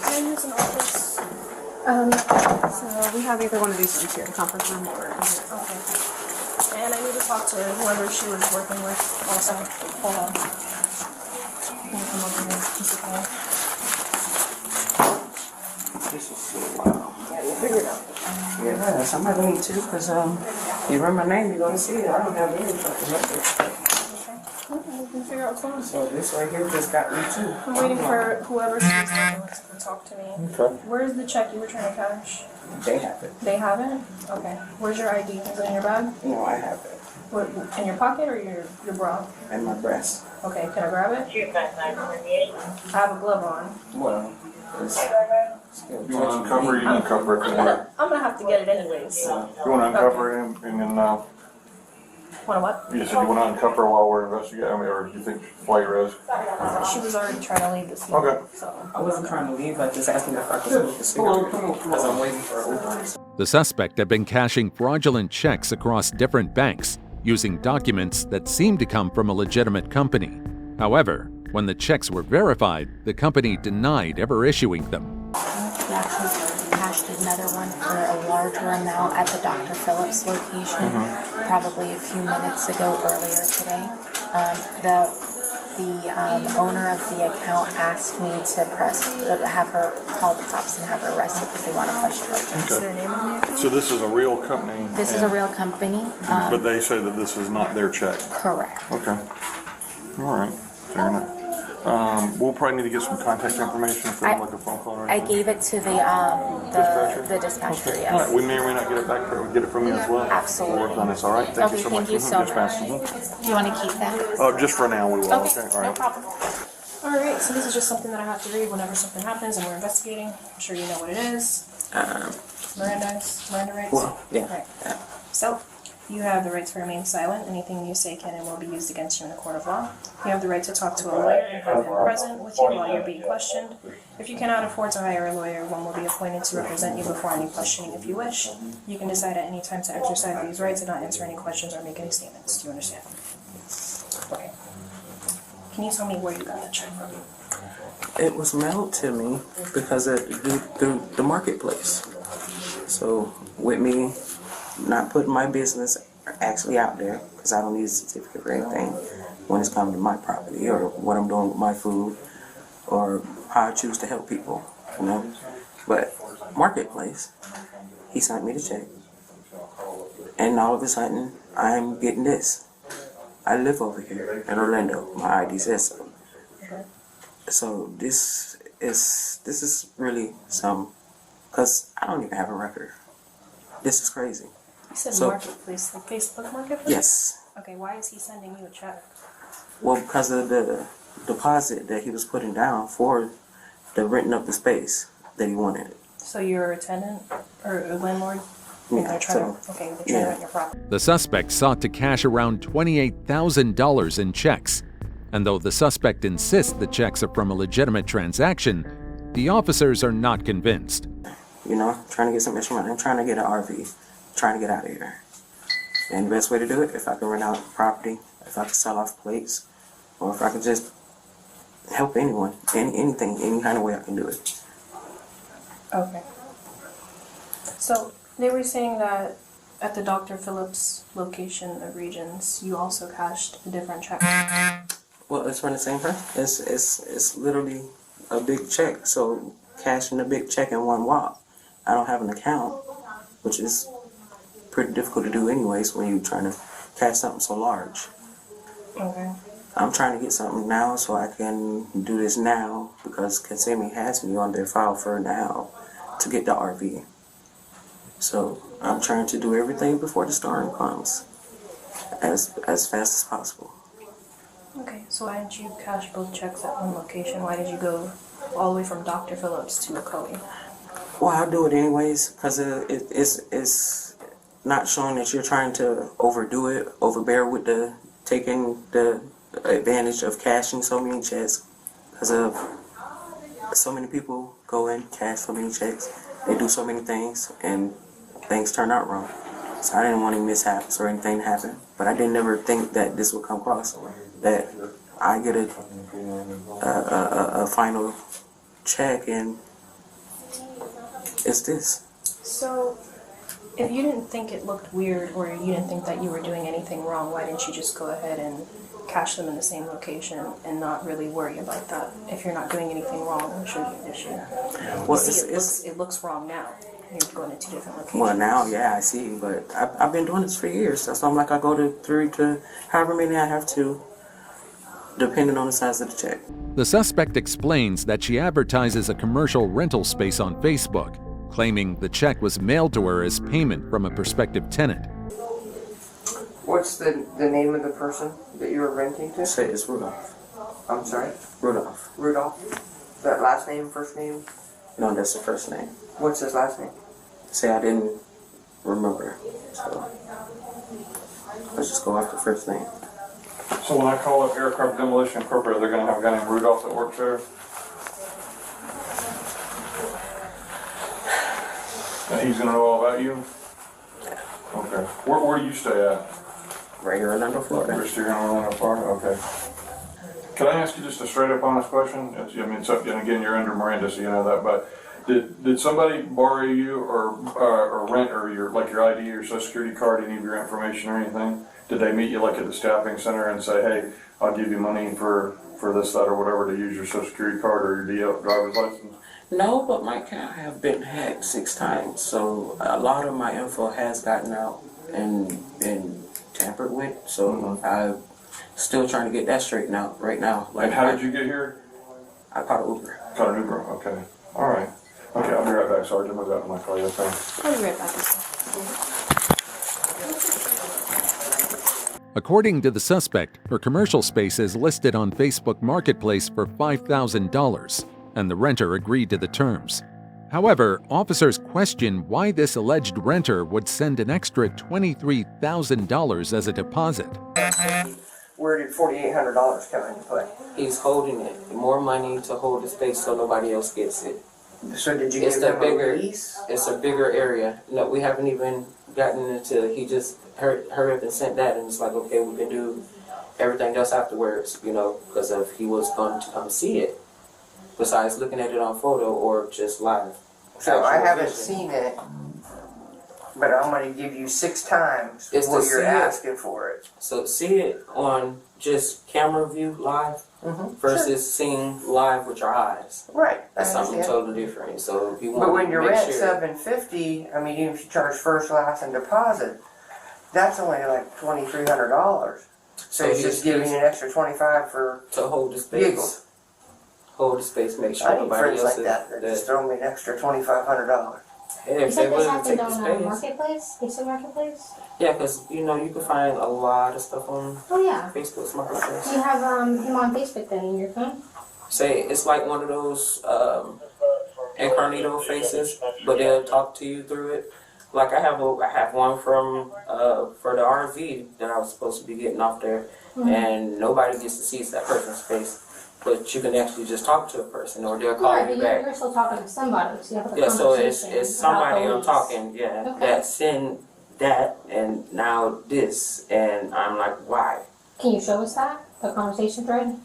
Can I use an office? So we have either one of these rooms here, the conference room or in here. Okay. And I need to talk to whoever she was working with also. Hold on. Can you come over here? Just a call. This is so wild. Yeah, you figured out. Yeah, somebody need to, because you remember my name, you're going to see it. I don't have any fucking record. Okay, we can figure out what's going on. So this right here just got me too. I'm waiting for whoever she was working with to talk to me. Okay. Where's the check you were trying to cash? They have it. They have it? Okay. Where's your ID? Is it in your bag? No, I have it. What, in your pocket or your bra? In my breast. Okay, can I grab it? I have a glove on. Well, it's still You want to uncover it, you can uncover it from where? I'm gonna have to get it anyways. You want to uncover it and then Want to what? You said you want to uncuff her while we're investigating, or you think while you're res? She was already trying to leave the scene. Okay. So. I wasn't trying to leave, I just asked him if I could move the speaker because I'm waiting for a The suspect had been cashing fraudulent checks across different banks using documents that seemed to come from a legitimate company. However, when the checks were verified, the company denied ever issuing them. We actually cashed another one for a larger amount at the Dr. Phillips location, probably a few minutes ago earlier today. The owner of the account asked me to have her call the cops and have her arrested because they want to question her. What's their name on the account? So this is a real company? This is a real company. But they say that this is not their check? Correct. Okay. All right. Fair enough. We'll probably need to get some contact information from like a phone call or I anything. gave it to the dispatcher, Okay. yes. All right. We may or may not get it back. Get it from you as well. Absolutely. We'll work on this. All right. Thank you so much. Thank you so Yes, ma'am. much. Do you want to keep that? Just for now, we will. Okay, All right. no problem. Alright, so this is just something that I have to read whenever something happens and we're investigating. I'm sure you know what it is. Miranda rights? Well, yeah. Right. So, you have the right to remain silent. Anything you say can and will be used against you in a court of law. You have the right to talk to a lawyer and have him present with you while you're being questioned. If you cannot afford to hire a lawyer, one will be appointed to represent you before any questioning if you wish. You can decide at any time to exercise these rights and not answer any questions or make any statements. Do you understand? Okay. Can you tell me where you got that check from? It was mailed to me because of the marketplace. So with me not putting my business actually out there, because I don't need a certificate for anything when it's coming to my property or what I'm doing with my food or how I choose to help people, you know. But marketplace, he sent me the check, and all of a sudden I'm getting this. I live over here in Orlando. My ID says so. So this is really some, because I don't even have a record. This is crazy. You said So- marketplace, like Facebook Marketplace? Yes. Okay, why is he sending you a check? Well, because of the deposit that he was putting down for the renting of the space that he wanted. So you're a tenant or a landlord? Yeah, And they're trying to rent your property. The suspect sought to cash around $28,000 in checks. And though the suspect insists the checks are from a legitimate transaction, the officers are not convinced. You know, trying to get some extra money. I'm trying to get an RV, trying to get out of here. And the best way to do it, if I can rent out property, if I can sell off plates, or if I can just help anyone, anything, any kind of way I can do it. Okay. So they were saying that at the Dr. Phillips location of Regions, you also cashed a different check. Well, it's from the same person. It's literally a big check. So cashing a big check in one walk. I don't have an account, which is pretty difficult to do anyways when you're trying to cash something so large. Okay. I'm trying to get something now so I can do this now because Kissimmee has me on their file for now to get the RV. So I'm trying to do everything before the storm comes as fast as possible. Okay, so why didn't you cash both checks at one location? Why did you go all the way from Dr. Phillips to Ocoee? Well, I'll do it anyways because it's not showing that you're trying to overdo it, overbear with the taking the advantage of cashing so many checks because of so many people go in, cash so many checks, they do so many things, and things turn out wrong. So I didn't want any mishaps or anything to happen, but I didn't ever think that this would come across, that I get a final check and it's this. So, if you didn't think it looked weird or you didn't think that you were doing anything wrong, why didn't you just go ahead and cash them in the same location and not really worry about that? If you're not doing anything wrong, it shouldn't be an issue. Well, It looks wrong now. You're going to two different locations. Well, now, yeah, I see, but I've been doing this for years. So I'm like, I go to 3 to however many I have to, depending on the size of the check. The suspect explains that she advertises a commercial rental space on Facebook, claiming the check was mailed to her as payment from a prospective tenant. What's the name of the person that you were renting to? Say it's Rudolph. I'm sorry? Rudolph. Rudolph? Is that last name, first name? No, that's the first name. What's his last name? Say I didn't remember. So Let's just go off the first name. So when I call up Aircraft Demolition Incorporated, they're gonna have a guy named Rudolph that works there? And he's gonna know all about you? Okay. Where do you stay at? Right here in Orlando, Florida. You're still here in Orlando, Florida? Okay. Can I ask you just a straight up honest question? I mean, it's up, and again, you're under Miranda, so you know that, but did somebody borrow you or rent or your ID or social security card, any of your information or anything? Did they meet you like at the staffing center and say, hey, I'll give you money for this, that, or whatever to use your social security card or your driver's license? No, but my account have been hacked 6 times, so a lot of my info has gotten out and been tampered with. So I'm still trying to get that straightened out right now. Like, and how did you get here? I caught an Uber. Caught an Uber. Okay. All right. Okay, I'll be right back. Sergeant, I'll go out to my car. Yes, sir. I'll be right back. According to the suspect, her commercial space is listed on Facebook Marketplace for $5,000, and the renter agreed to the terms. However, officers question why this alleged renter would send an extra $23,000 as a deposit. Where did $4,800 come into play? He's holding it. More money to hold the space so nobody else gets it. So did you give him a lease? It's a bigger area. No, we haven't even gotten into, he just hurried up and sent that, and it's like, okay, we can do everything else afterwards, you know, because if he was going to come see it, besides looking at it on photo or just live. So I haven't seen it, but I'm going to give you 6 times what you're asking for it. So see it on just camera view live versus seeing live with your eyes. Right. That's something totally different. So if you want but when to you make rent sure, $750, I mean, even if you charge first, last, and deposit, that's only like $2,300. So he's just giving you an extra $25 for to hold the space. Giggles. Hold the space. Make sure I need nobody friends else like that. Just throw me an extra $2,500. Yeah, You if said they this willing to happened take the on space. Marketplace? Facebook Marketplace? Yeah, because you know you can find a lot of stuff on Facebook's Marketplace. You have him on Facebook then in your phone? Say it's like one of those incognito faces, but they'll talk to you through it. Like I have one from for the RV that I was supposed to be getting off there, and nobody gets to see that person's face. But you can actually just talk to a person, or they'll call you back. You're still talking to somebody, so you have a So conversation. it's somebody about I'm talking, that send that, and now this, and I'm like, why? Can you show us that, the conversation thread?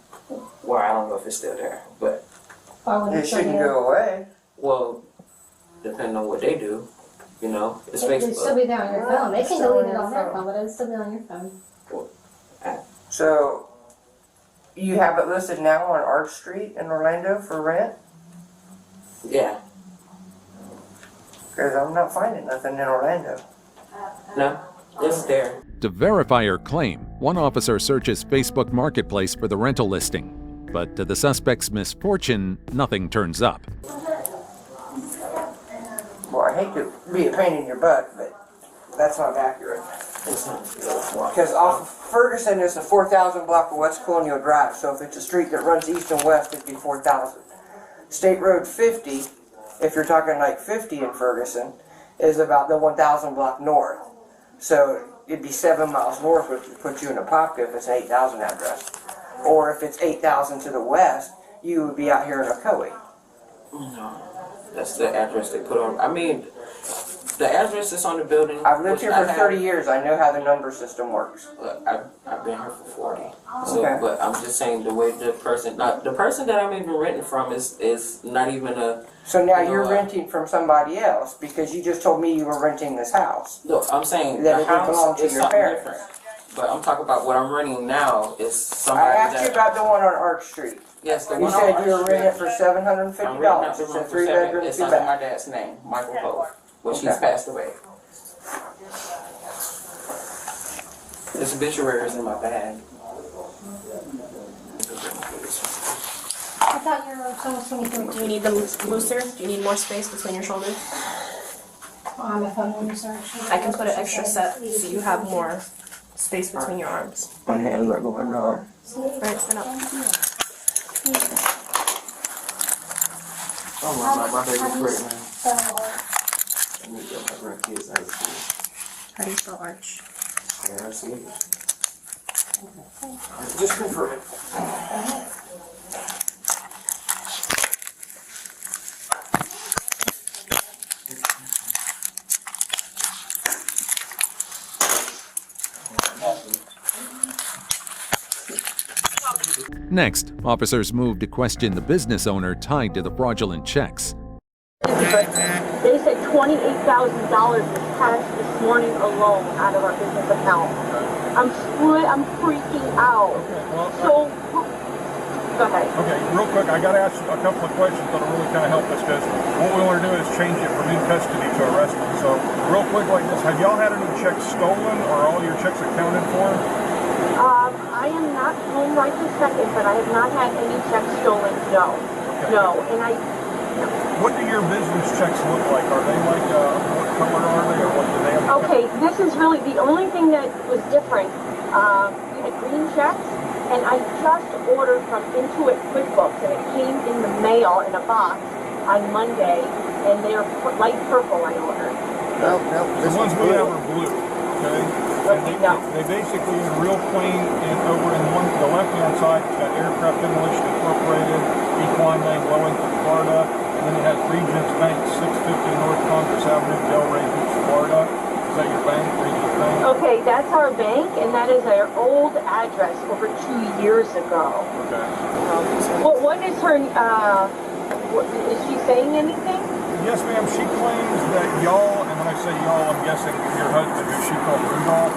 Well, I don't know if it's still there, but Why wouldn't It shouldn't go away. well, depending on what they do, you know, it's It would Facebook. still be there on your phone. They can delete it on their phone, but it would still be on your phone. So you have it listed now on Arch Street in Orlando for rent? Yeah. Because I'm not finding nothing in Orlando. No, it's there. To verify her claim, one officer searches Facebook Marketplace for the rental listing. But to the suspect's misfortune, nothing turns up. Well, I hate to be a pain in your butt, but that's not accurate. Because off of Ferguson is the 4,000 block of West Colonial Drive, so if it's a street that runs east and west, it'd be 4,000. State Road 50, if you're talking like 50 in Ferguson, is about the 1,000 block north. So it'd be 7 miles north, which would put you in Apopka if it's an 8,000 address. Or if it's 8,000 to the west, you would be out here in Ocoee. No, that's the address they put on. I mean, the address is on the building. I've lived here for 30 years. I know how the number system works. I've been here for 40. So, Okay. but I'm just saying the way the person that I'm even renting from is not even a. So now you're renting from somebody else because you just told me you were renting this house. No, I'm saying that the it didn't belong house to is your something parents. different. But I'm talking about what I'm renting now is I somebody asked you about the one on Arch Street. Yes, the You one on said Arch you were renting it Street. for $750. It's a 3-bedroom, It's 2 under bath. my dad's name, Michael Poe, which he's Okay. passed away. This obituary is in my bag. I thought you were almost 23. Do you need them looser? Do you need more space between your shoulders? On the phone when you search. I can put an extra set so you have more space between your arms. My hands are going down. Alright, stand up. Oh my baby's great, man. I need to get my grandkids out of school. How do you spell arch? Yeah, absolutely. Just confirm it. Next, officers moved to question the business owner tied to the fraudulent checks. They said $28,000 was cashed this morning alone out of our business account. I'm freaking out. So, go ahead. Okay, real quick, I got to ask you a couple of questions that'll really kind of help us, because what we want to do is change it from in custody to arrested. So, real quick like this, have y'all had any checks stolen or all your checks accounted for? I am not home right this second, but I have not had any checks stolen, no. Okay. No, and I... What do your business checks look like? Are they like, what color are they, or what do they have? Okay, this is really the only thing that was different. We had green checks, and I just ordered from Intuit QuickBooks, and it came in the mail in a box on Monday, and they're light purple I ordered. No, the ones we have are blue, okay? And they basically are real plain, and over in the left-hand side, it's got Aircraft Demolition Incorporated, Equine Lane, Wellington, Florida, and then it has Regents Bank, 650 North Congress Avenue, Delray Beach, Florida. Is that your bank, Regents Bank? Okay, that's our bank, and that is our old address over 2 years ago. Okay. What is her, is she saying anything? Yes, ma'am. She claims that y'all, and when I say y'all, I'm guessing your husband, who she called Rudolph,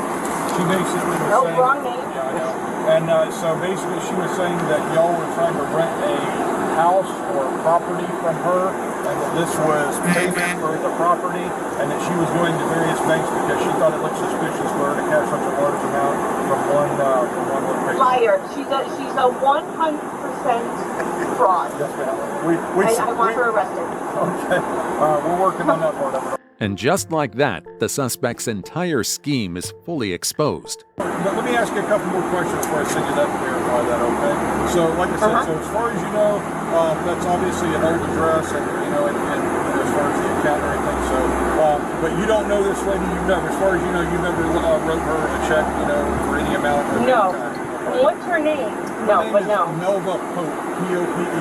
she basically was saying... wrong name. Yeah, I know. And so basically she was saying that y'all were trying to rent a house or property from her, and that this was payment for the property, and that she was going to various banks because she thought it looked suspicious for her to cash such a large amount from one location. Liar. She's a 100% fraud. Yes, ma'am. I want her arrested. Okay. We're working on that part of it. And just like that, the suspect's entire scheme is fully exposed. But let me ask you a couple more questions before I send you that to verify that, okay? So, like I said, so as far as you know, that's obviously an old address, and you know, and as far as the account or anything. So, but you don't know this lady. You've never, as far as you know, you never wrote her a check, you know, for any amount. Or no. Any time. What's her name? No, her name but is no. Melva Pope, P-O-P-E.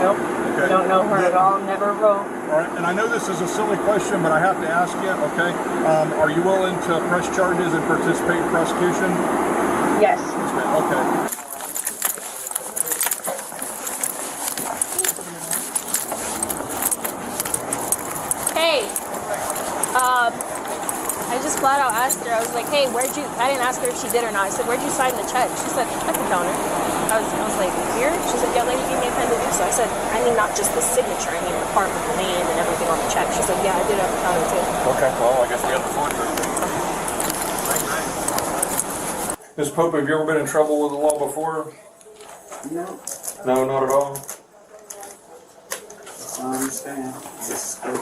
Nope. Okay. Don't know her at all. Never wrote. All right, and I know this is a silly question, but I have to ask you, okay? Are you willing to press charges and participate in prosecution? Yes. Yes, ma'am. Okay. Hey, I just flat out asked her, I was like, hey, I didn't ask her if she did or not. I said, where'd you sign the check? She said, at the counter. I was like, here? She said, yeah, lady gave me a pen to do so. I said, I mean, not just the signature, I mean the part with the name and everything on the check. She said, yeah, I did it at the counter too. Okay, well, I guess we have the forgery. Ms. Pope, have you ever been in trouble with the law before? No. No, not at all? I understand. This is good.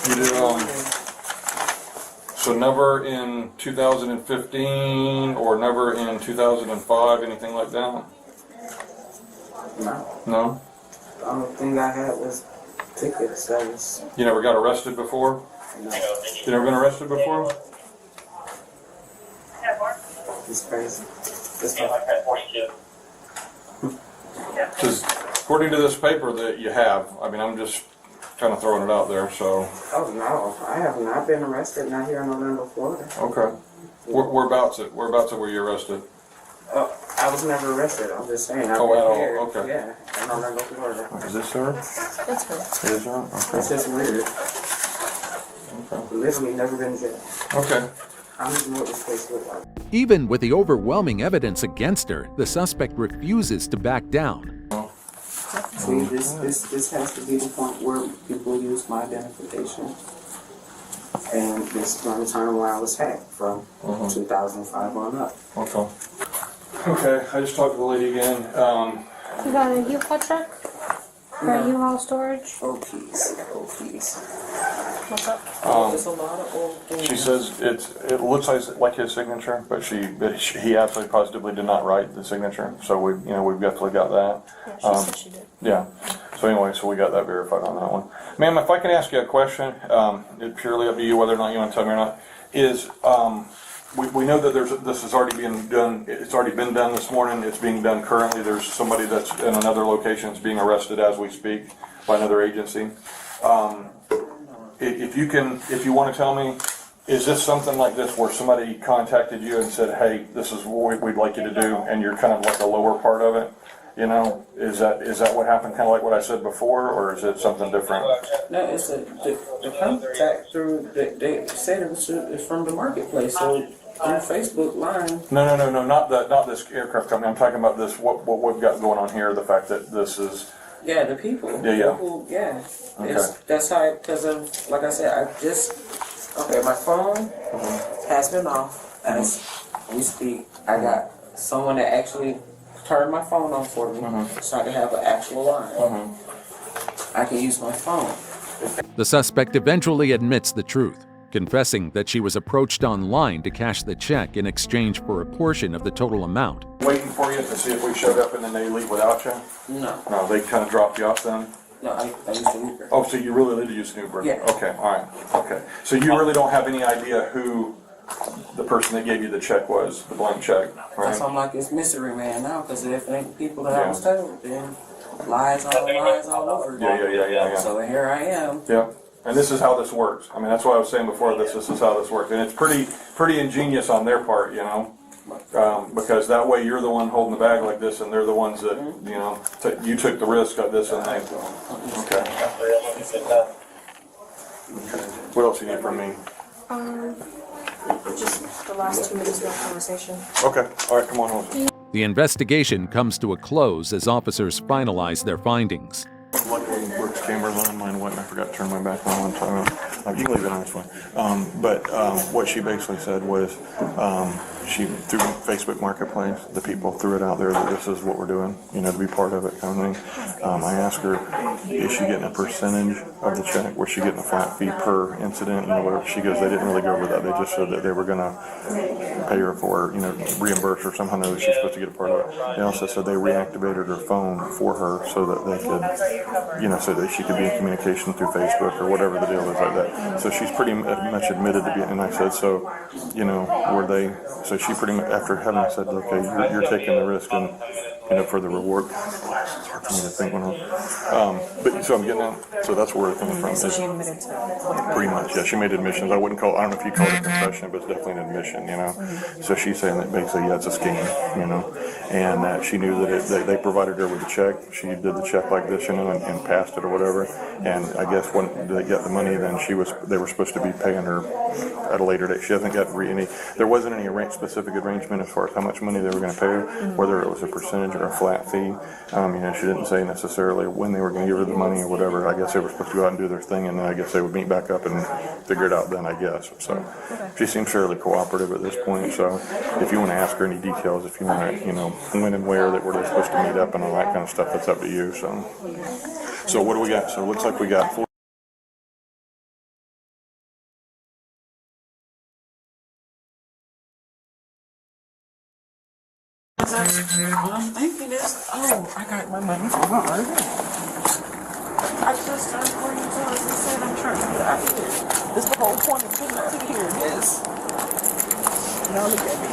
You did, so never in 2015 or never in 2005, anything like that? No. No? The only thing I had was tickets. That was... You never got arrested before? No. You never been arrested before? It's crazy. It's Because according to this paper that you have, I mean, I'm just kind of throwing it out there, so. Oh, no. I have not been arrested, not here in Orlando, Florida. Okay. Whereabouts were you arrested? I was never arrested. I'm just saying. I've Oh, been at all. here. Okay. Yeah, in Orlando, Florida. Is this her? That's her. It is her? Okay. It's just weird. Okay. Literally never been in jail. Okay. I don't even know what this place looks like. Even with the overwhelming evidence against her, the suspect refuses to back down. See, this has to be the point where people use my identification. And this is around the time where I was hacked from 2005 on up. Okay. Okay, I just talked to the lady again. You got a U-Haul truck? Or a U-Haul storage? Oh, please. Oh, please. What's up? There's a lot of old things. She says it looks like his signature, but he absolutely positively did not write the signature. So we've definitely got that. Yeah, she said she did. Yeah. So anyway, so we got that verified on that one. Ma'am, if I can ask you a question, it's purely up to you whether or not you want to tell me or not, is we know that this has already been done, it's already been done this morning, it's being done currently, there's somebody that's in another location that's being arrested as we speak by another agency. If you want to tell me, is this something like this where somebody contacted you and said, hey, this is what we'd like you to do, and you're kind of like the lower part of it? You know, is that what happened, kind of like what I said before, or is it something different? No, it's the contact through, they said it's from the marketplace, so on Facebook line. No, not this aircraft company. I'm talking about this, what we've got going on here, the fact that this is... Yeah, the people. Yeah. People, yeah. Okay. That's how, because of, like I said, my phone has been off as we speak. I got someone that actually turned my phone on for me, so I can have an actual line. I can use my phone. The suspect eventually admits the truth, confessing that she was approached online to cash the check in exchange for a portion of the total amount. Waiting for you to see if we showed up and then they leave without you? No, they kind of dropped you off then? No, I used to Uber. Oh, so you really did use an Uber? Yeah. Okay, all right, okay. So you really don't have any idea who the person that gave you the check was, the blank check, right? That's why I'm like, it's mystery man now, because if it ain't people that I was told, then lies all over. Yeah. So here I am. Yeah. And this is how this works. I mean, that's what I was saying before. This is how this works, and it's pretty ingenious on their part, you know, because that way you're the one holding the bag like this, and they're the ones that you took the risk of this, and they. Okay. What else you need from me? Just the last 2 minutes of that conversation. Okay. All right. Come on home. The investigation comes to a close as officers finalize their findings. Luckily, Brooks' camera's on. Mine wasn't. I forgot to turn my back on one time. You can leave it on, it's fine. But what she basically said was she, through Facebook Marketplace, the people threw it out there that this is what we're doing, to be part of it kind of thing. I asked her, is she getting a percentage of the check? Was she getting a flat fee per incident? Whatever. She goes, they didn't really go over that. They just said that they were going to pay her for, reimburse her somehow that she's supposed to get a part of it. They also said they reactivated her phone for her so that they could, so that she could be in communication through Facebook or whatever the deal is like that. So she's pretty much admitted to being, and I said, so, were they, so she pretty much, after having said, okay, you're taking the risk and, for the reward. It's hard for me to think when but so I'm getting out. So that's where it's coming from. So she admitted to it. Pretty much, yeah. She made admissions. I don't know if you call it a confession, but it's definitely an admission, So she's saying that basically, yeah, it's a scheme, and that she knew that they provided her with a check. She did the check like this, and passed it or whatever. And I guess when they got the money, then they were supposed to be paying her at a later date. She hasn't got any. There wasn't any specific arrangement as far as how much money they were going to pay her, whether it was a percentage or a flat fee. She didn't say necessarily when they were going to give her the money or whatever. I guess they were supposed to go out and do their thing, and then I guess they would meet back up and figure it out then, I guess. So she seems fairly cooperative at this point. So if you want to ask her any details, if you want to, when and where that they're supposed to meet up and all that kind of stuff, that's up to you. So what do we got? So it looks like we got 4. I'm thinking this. Oh, I got my money from her. I just started for you guys and said I'm trying to get out of here. This is the whole point of getting out of here. This. Now look at me.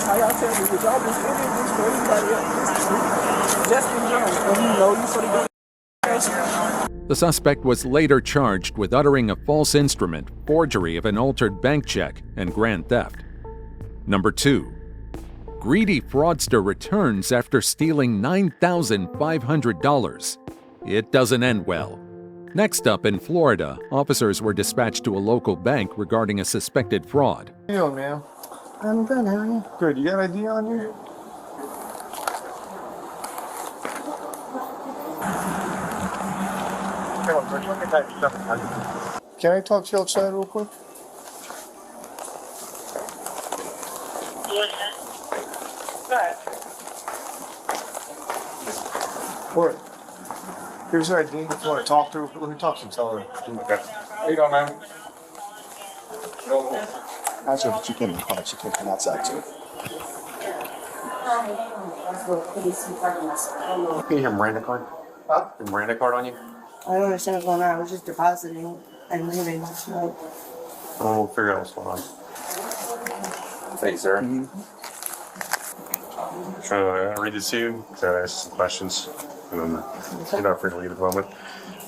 How y'all tell me? Would y'all just end this for anybody else? Just in general. You sort of The suspect was later charged with uttering a false instrument, forgery of an altered bank check, and grand theft. Number 2. Greedy fraudster returns after stealing $9,500. It doesn't end well. Next up in Florida, officers were dispatched to a local bank regarding a suspected fraud. How you doing, ma'am? I'm good, how are you? Good, you got ID on you? Can I talk to you outside real quick? What? Here's her ID. If you want to talk to her, let me talk to her. Tell her. Okay. How you doing, man? Ask her if she came in the car. She came from outside, too. Can you have Miranda card? Huh? The Miranda card on you? I don't understand what's going on. I was just depositing and leaving. So. We'll figure out what's going on. Thank you, sir. Trying to read this to you. So I ask some questions. And then you're not free to leave at the moment.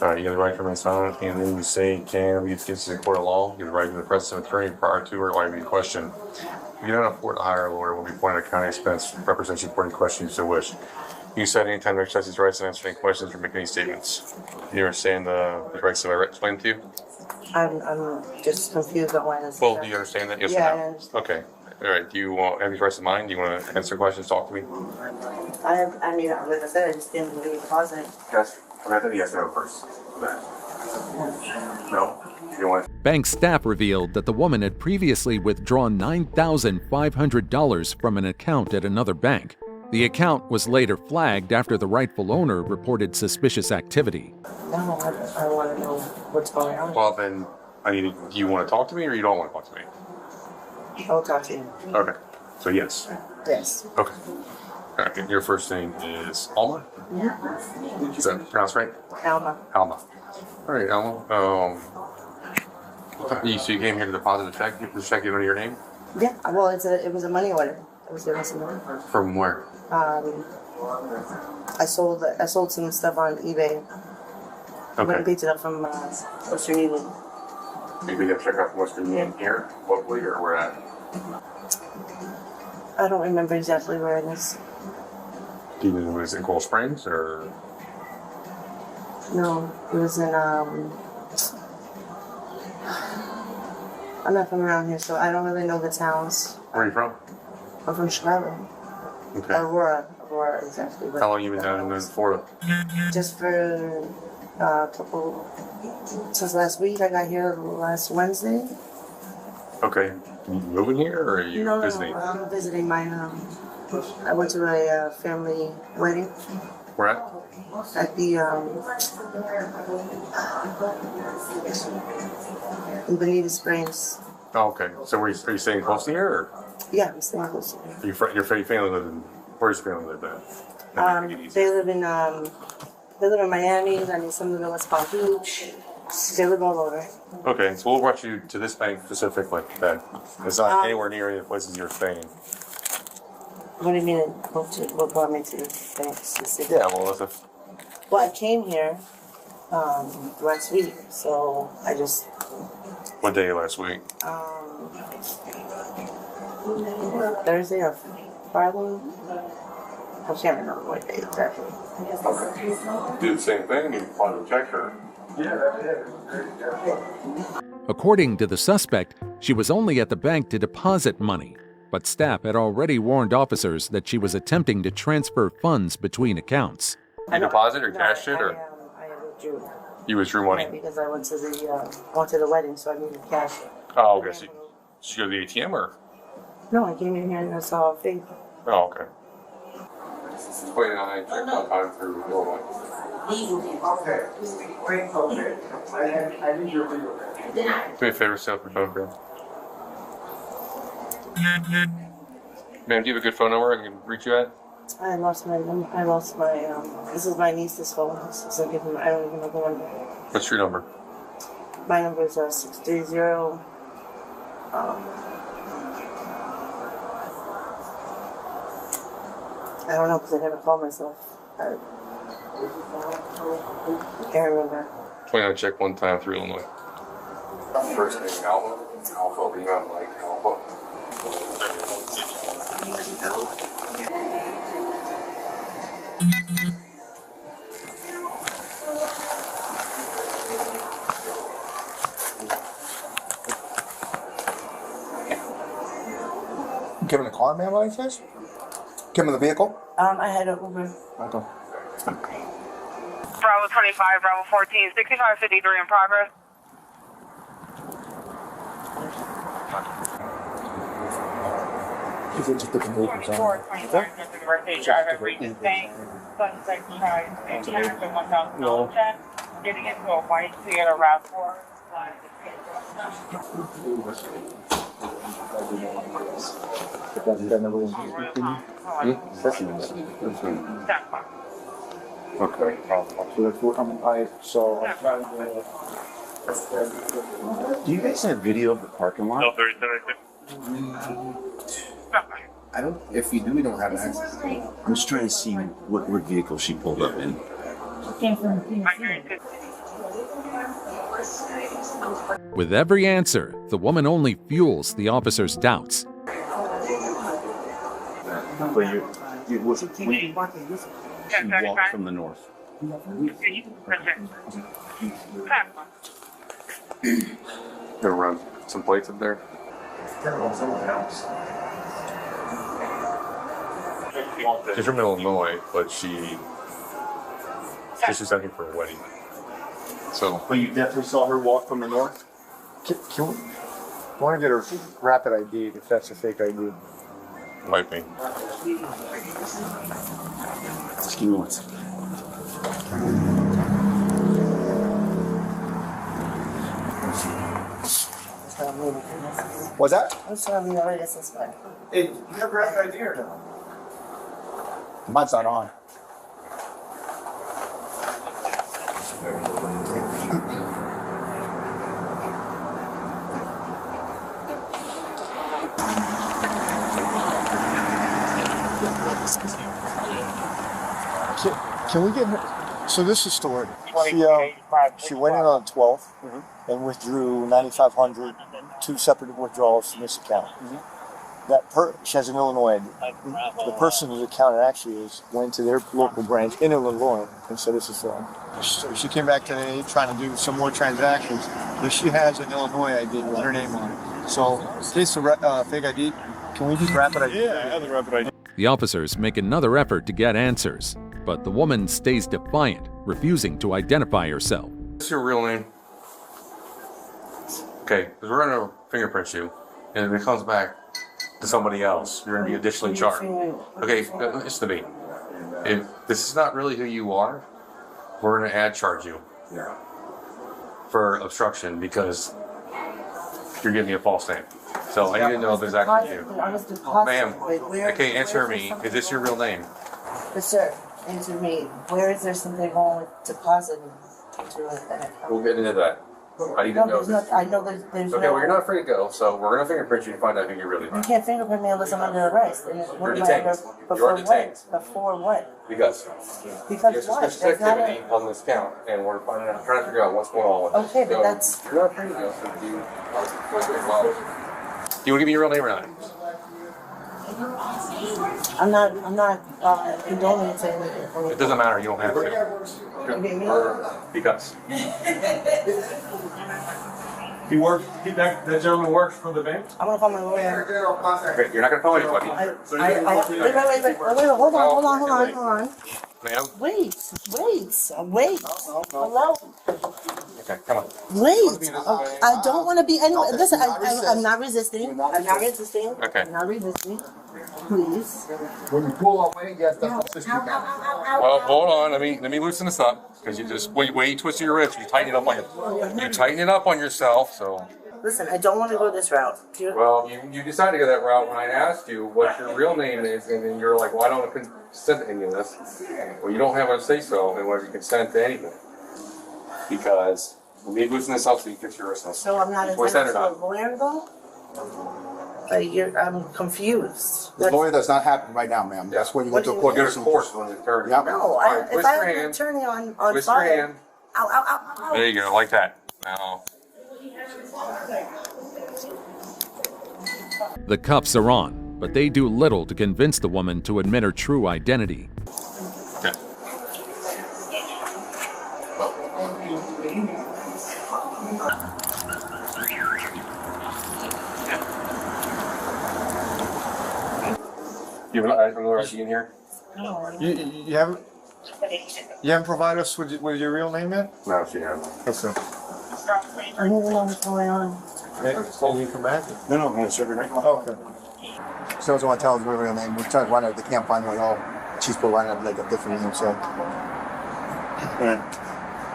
You have the right to remain silent. And then you say can be against the court of law. You have the right to the presence of an attorney prior to or while you question. If you don't afford to hire a lawyer, will be appointed at county expense. Represents you for any questions you so wish. You said any time to exercise these rights and answer any questions or make any statements. You understand the rights that I explained to you? I'm just confused on why this. Well, do you understand that? Yes Yeah, or I no? understand. Okay. All right. Do you have these rights in mind? Do you want to answer questions? Talk to me. I mean, like I said, I just didn't believe depositing. Yes. I think yes or no first. No. You want. Bank staff revealed that the woman had previously withdrawn $9,500 from an account at another bank. The account was later flagged after the rightful owner reported suspicious activity. No, I want to know what's going on. Well, then, do you want to talk to me or you don't want to talk to me? I'll talk to you. Okay. So yes. Yes. Okay. All right. Your first name is Alma? Yeah. Is that pronounced right? Alma. Alma. All right, Alma. So you came here to deposit a check? The check under your name? Yeah. Well, it was a money order. I was doing some money. From where? I sold some stuff on eBay. I went and picked it up from Western Union. Maybe you got to check out from Western Union here, locally, or where at? I don't remember exactly where it is. Do you know, was it in Cold Springs or? No, it was in I'm not from around here, so I don't really know the towns. Where are you from? I'm from Chicago. Okay. Aurora exactly. How long have you been down in Florida? Just for a couple, since last week. I got here last Wednesday. Okay. You moving here or are you visiting? No, I'm visiting my, I went to a family wedding. Where at? At the, in Bonita Springs. Oh, okay. So are you staying close to here or? Yeah, I'm staying close to here. Your family live in, where's your family live then? They live in Miami, and some live in West Palm Beach. They live all over. Okay, so what brought you to this bank specifically then? It's not anywhere near any of the places you're staying. What do you mean what brought me to this bank specifically? Yeah, well, Well, I came here last week, so I just... What day last week? Thursday or Friday? I can't remember what day exactly. Do the same thing, you find a check her. According to the suspect, she was only at the bank to deposit money, but staff had already warned officers that she was attempting to transfer funds between accounts. You deposit or cashed it or? I withdrew. You withdrew money? Because I went to the wedding, so I needed cash. Oh, okay. So did you go to the ATM or? No, I came in here and I saw a fake. Oh, okay. 29, check one time through Illinois. Okay. Wait, okay. I need your legal. Do me a favor, set up your phone, girl. Ma'am, do you have a good phone number I can reach you at? I lost my, this is my niece's phone. I don't even know the number. What's your number? My number is 630, I don't know because I never called myself. I can't remember. 29, check one time through Illinois. First name, Alpha, Lima, Mike, Alpha. Give him the car, man, what he says? Give him the vehicle? I had an Uber. Okay. Bravo 25, Bravo 14, 6553 in progress. Is it just the conveyance? 24, 25, nothing birthday driver, Regent Bank, Sunset Drive, and Canada 1010, getting into a white Toyota RAV4. Okay. Do you guys have video of the parking lot? No, 37. I don't. If you do, we don't have access. I'm just trying to see what vehicle she pulled up in. With every answer, the woman only fuels the officer's doubts. But she walked from the north. Gonna run some plates up there. She's from Illinois, but she's just out here for a wedding. So. But you definitely saw her walk from the north? I want to get her rapid ID if that's a fake ID. Might be. Just give me 1 second. What's that? What's wrong with your suspect? Hey, you have rapid ID or no? Mine's not on. Can we get her? So this is story. She went in on the 12th and withdrew $9,500, 2 separate withdrawals from this account. She has an Illinois ID. The person whose account it actually is went to their local branch in Illinois and said this is fraud. So she came back today trying to do some more transactions, but she has an Illinois ID with her name on it. So in case of fake ID, can we just rapid ID? Yeah, I have the rapid ID. The officers make another effort to get answers, but the woman stays defiant, refusing to identify herself. What's your real name? Okay, because we're going to fingerprint you, and if it comes back to somebody else, you're going to be additionally charged. Okay, listen to me. If this is not really who you are, we're going to charge you for obstruction because you're giving me a false name. So I need to know if it's actually you. Ma'am, okay, answer me. Is this your real name? But sir, answer me. Where is there something wrong with depositing into an account? We'll get into that. I need to know this. I know there's Okay, well, you're not free to go, so we're going to fingerprint you and find out who you really You are. can't fingerprint me unless I'm under arrest. You're detained. You are detained. Before what? Because Because you what? have suspicious activity on this account, and we're trying to figure out what's going on with it. Okay, but So, that's... You're not free to go, so do you want to give me your real name or not? I'm not condoning anything. It doesn't matter, you don't have to. Because. That gentleman works for the bank? I'm gonna call my lawyer. Okay, you're not going to call anybody. Wait, hold on. Ma'am? Wait. Hello? Okay, come on. Wait. I don't want to be anywhere. Listen, I'm not resisting. Okay. I'm not resisting. Please. When you pull away, yes, that's Well, hold on. Let me loosen this up because you just way you twisted your wrist. You tighten it up on yourself. So. Listen, I don't want to go this route. Well, you decided to go that route when I asked you what your real name is, and then you're like, well, I don't consent to any of this. Well, you don't have a say so in whether you consent to anything because let me loosen this up so you can fix your wrist. So I'm not entitled to a lawyer though? I'm confused. The lawyer does not happen right now, ma'am. That's when you went to a court. Go to court when the attorney. Yep. No, if I have an attorney on Twist your file. hand. Ow. There you go, like that. Now. The cuffs are on, but they do little to convince the woman to admit her true identity. Okay. You have another ID in here? You haven't provided us with your real name yet? No, she hasn't. Okay. I don't even know what's going on. Can you come back? No, I'm going to serve her right now. Oh, okay. She doesn't want to tell us her real name. We're trying to find out. They can't find her at all. She's providing like a different name, so.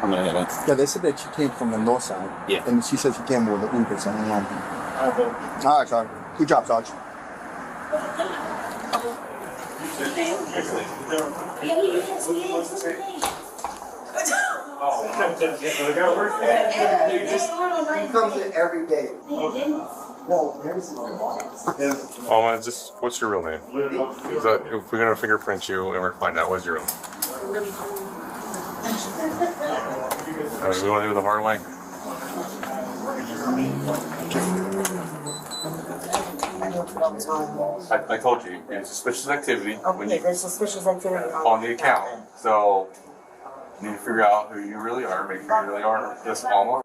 I'm gonna head in. Yeah, they said that she came from the north side. Yeah. And she said she came with the Uber, so I don't know. All right, Sarge. Good job, Sarge. He comes in every day. No, there's Oh, man, just what's your real name? If we're gonna fingerprint you and we're gonna find out what's your real name. We want to do the hard way. I told you, it's suspicious activity when you there's suspicious activity on the account. So you need to figure out who you really are, make sure you really are this almost.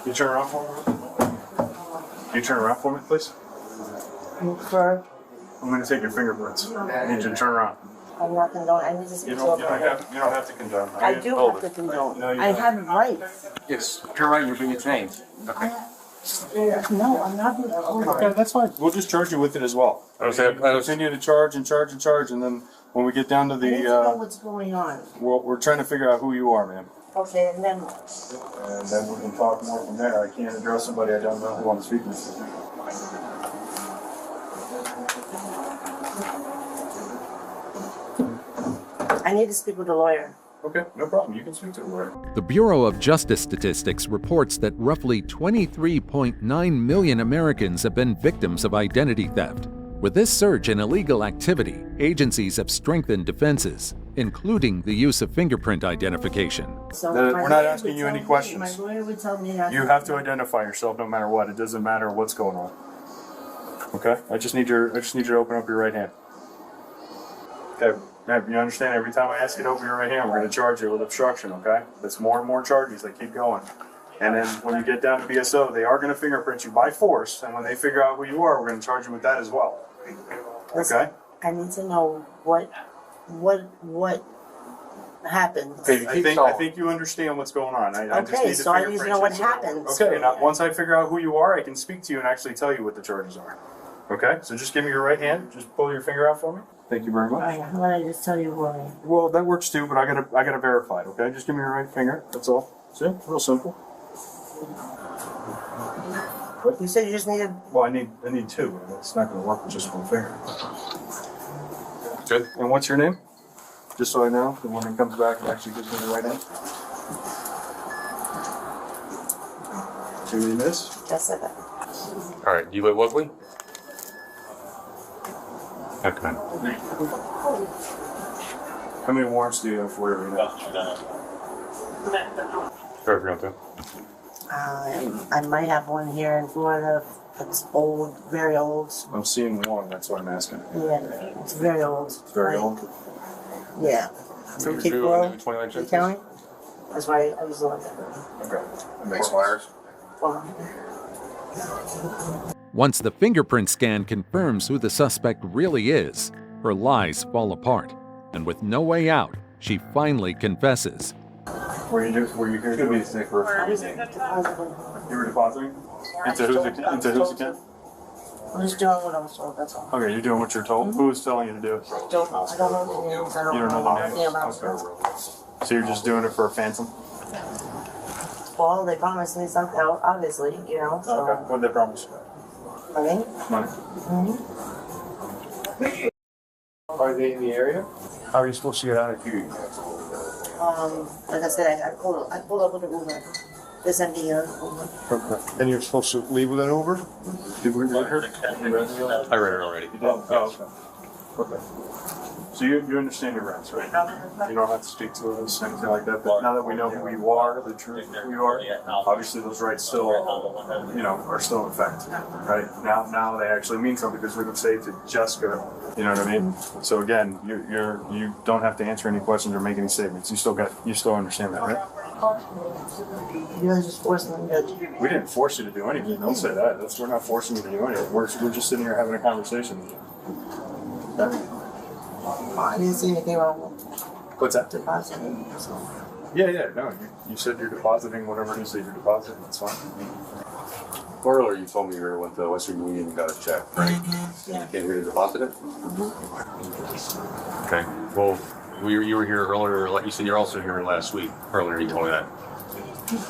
You turn around for me? You turn around for me, please? For, I'm going to take your fingerprints. I need you to turn around. I'm not condoning. I need to speak You to don't a have to condone. I do have to condone. No, you I don't. have rights. Yes, turn right and you'll bring your names. Okay. No, I'm not being Okay, that's fine. We'll just charge you with it as well. We'll continue to charge and charge and charge, and then when we get down to I need to know what's going on. we're trying to figure out who you are, ma'am. Okay, and then And then we can talk more from there. I can't address somebody I don't know who I'm speaking to. I need to speak with a lawyer. Okay, no problem. You can speak to a lawyer. The Bureau of Justice Statistics reports that roughly 23.9 million Americans have been victims of identity theft. With this surge in illegal activity, agencies have strengthened defenses, including the use of fingerprint identification. So We're not asking you any questions. My lawyer would tell me not You have to identify yourself no matter what. It doesn't matter what's going on. Okay? I just need you to open up your right hand. Okay. Now, you understand every time I ask you to open your right hand, we're going to charge you with obstruction, okay? That's more and more charges. They keep going. And then when you get down to BSO, they are going to fingerprint you by force. And when they figure out who you are, we're going to charge you with that as well. Okay? I need to know what happened. I think you understand what's going on. I just Okay, need to so I need to know what fingerprint you. happens. Okay, now once I figure out who you are, I can speak to you and actually tell you what the charges are. Okay, so just give me your right hand. Just pull your finger out for me. Thank you very much. How about I just tell you who I am? Well, that works too, but I gotta verify it. Okay, just give me your right finger. That's all. See, real simple. You said you just needed. Well, I need two. It's not gonna work with just one finger. Good. And what's your name? Just so I know, the one that comes back and actually gives me the right hand. Julie Miss. Jessica. All right, you live locally? Okay. How many warrants do you have for you right now? Sure, if you want to. I might have one here in Florida. It's old, very old. I'm seeing one. That's why I'm asking. Yeah, it's very old. It's very old. Yeah. From You Cape do Coral, 29 Cape census? County. That's why I just like that. Okay. That makes wires. Well, Once the fingerprint scan confirms who the suspect really is, her lies fall apart. And with no way out, she finally confesses. Were you here to be sick for? You were depositing? Into whose account? I'm just doing what I was told, that's all. Okay, you're doing what you're told. Who is telling you to do it? I don't know the names, I don't You don't know know the anything names? about Okay. it. So you're just doing it for a phantom? Well, they promised me something, obviously, you know, so. Okay. What did they promise? Money? Money. Are they in the area? How are you supposed to get out of here? Like I said, I pulled up with an Uber. This empty Uber. Okay. And you're supposed to leave with an Uber? Did we read her? I read it already. Oh, okay. Okay. So you understand your rights, right? You don't have to speak to us, anything like that. But now that we know who you are, the truth of who you are, obviously those rights still, are still in effect, right? Now they actually mean something because we can say to Jessica, you know what I mean? So again, you don't have to answer any questions or make any statements. You still understand that, right? You guys just forced me to. We didn't force you to do anything. Don't say that. We're not forcing you to do anything. We're just sitting here having a conversation with you. I didn't see anything wrong What's that? with depositing, so. Yeah. No, you said you're depositing whatever it is that you're depositing. That's fine. Earlier, you told me you went to Western Union and got a check, right? Yeah. You came here to deposit it? Okay. Well, you were here earlier. Like you said, you're also here last week. Earlier, you told me that.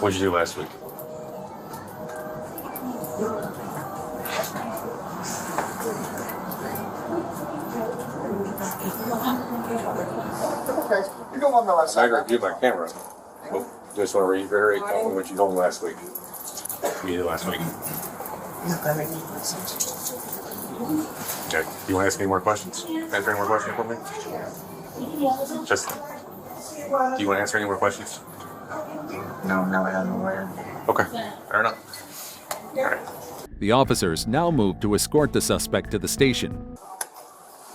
What did you do last week? Okay. You don't want my last I agree with my camera. Well, just want to reiterate what you told me last week. You did last week. Okay. Do you want to ask any more questions? Answer any more questions for me? Just. Do you want to answer any more questions? No, I don't know. Okay. Fair enough. All right. The officers now move to escort the suspect to the station.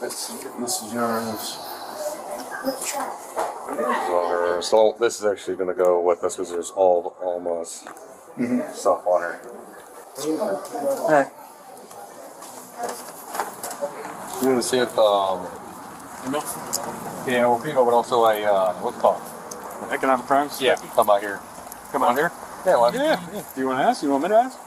This is yours. So this is actually going to go with us because there's almost stuff on her. Hey. You want to see if yeah, well, people, but also a what's it called? Economic crimes? Yeah, come out here. Come on here. Yeah, well, Yeah. Do you want to ask? You want me to ask?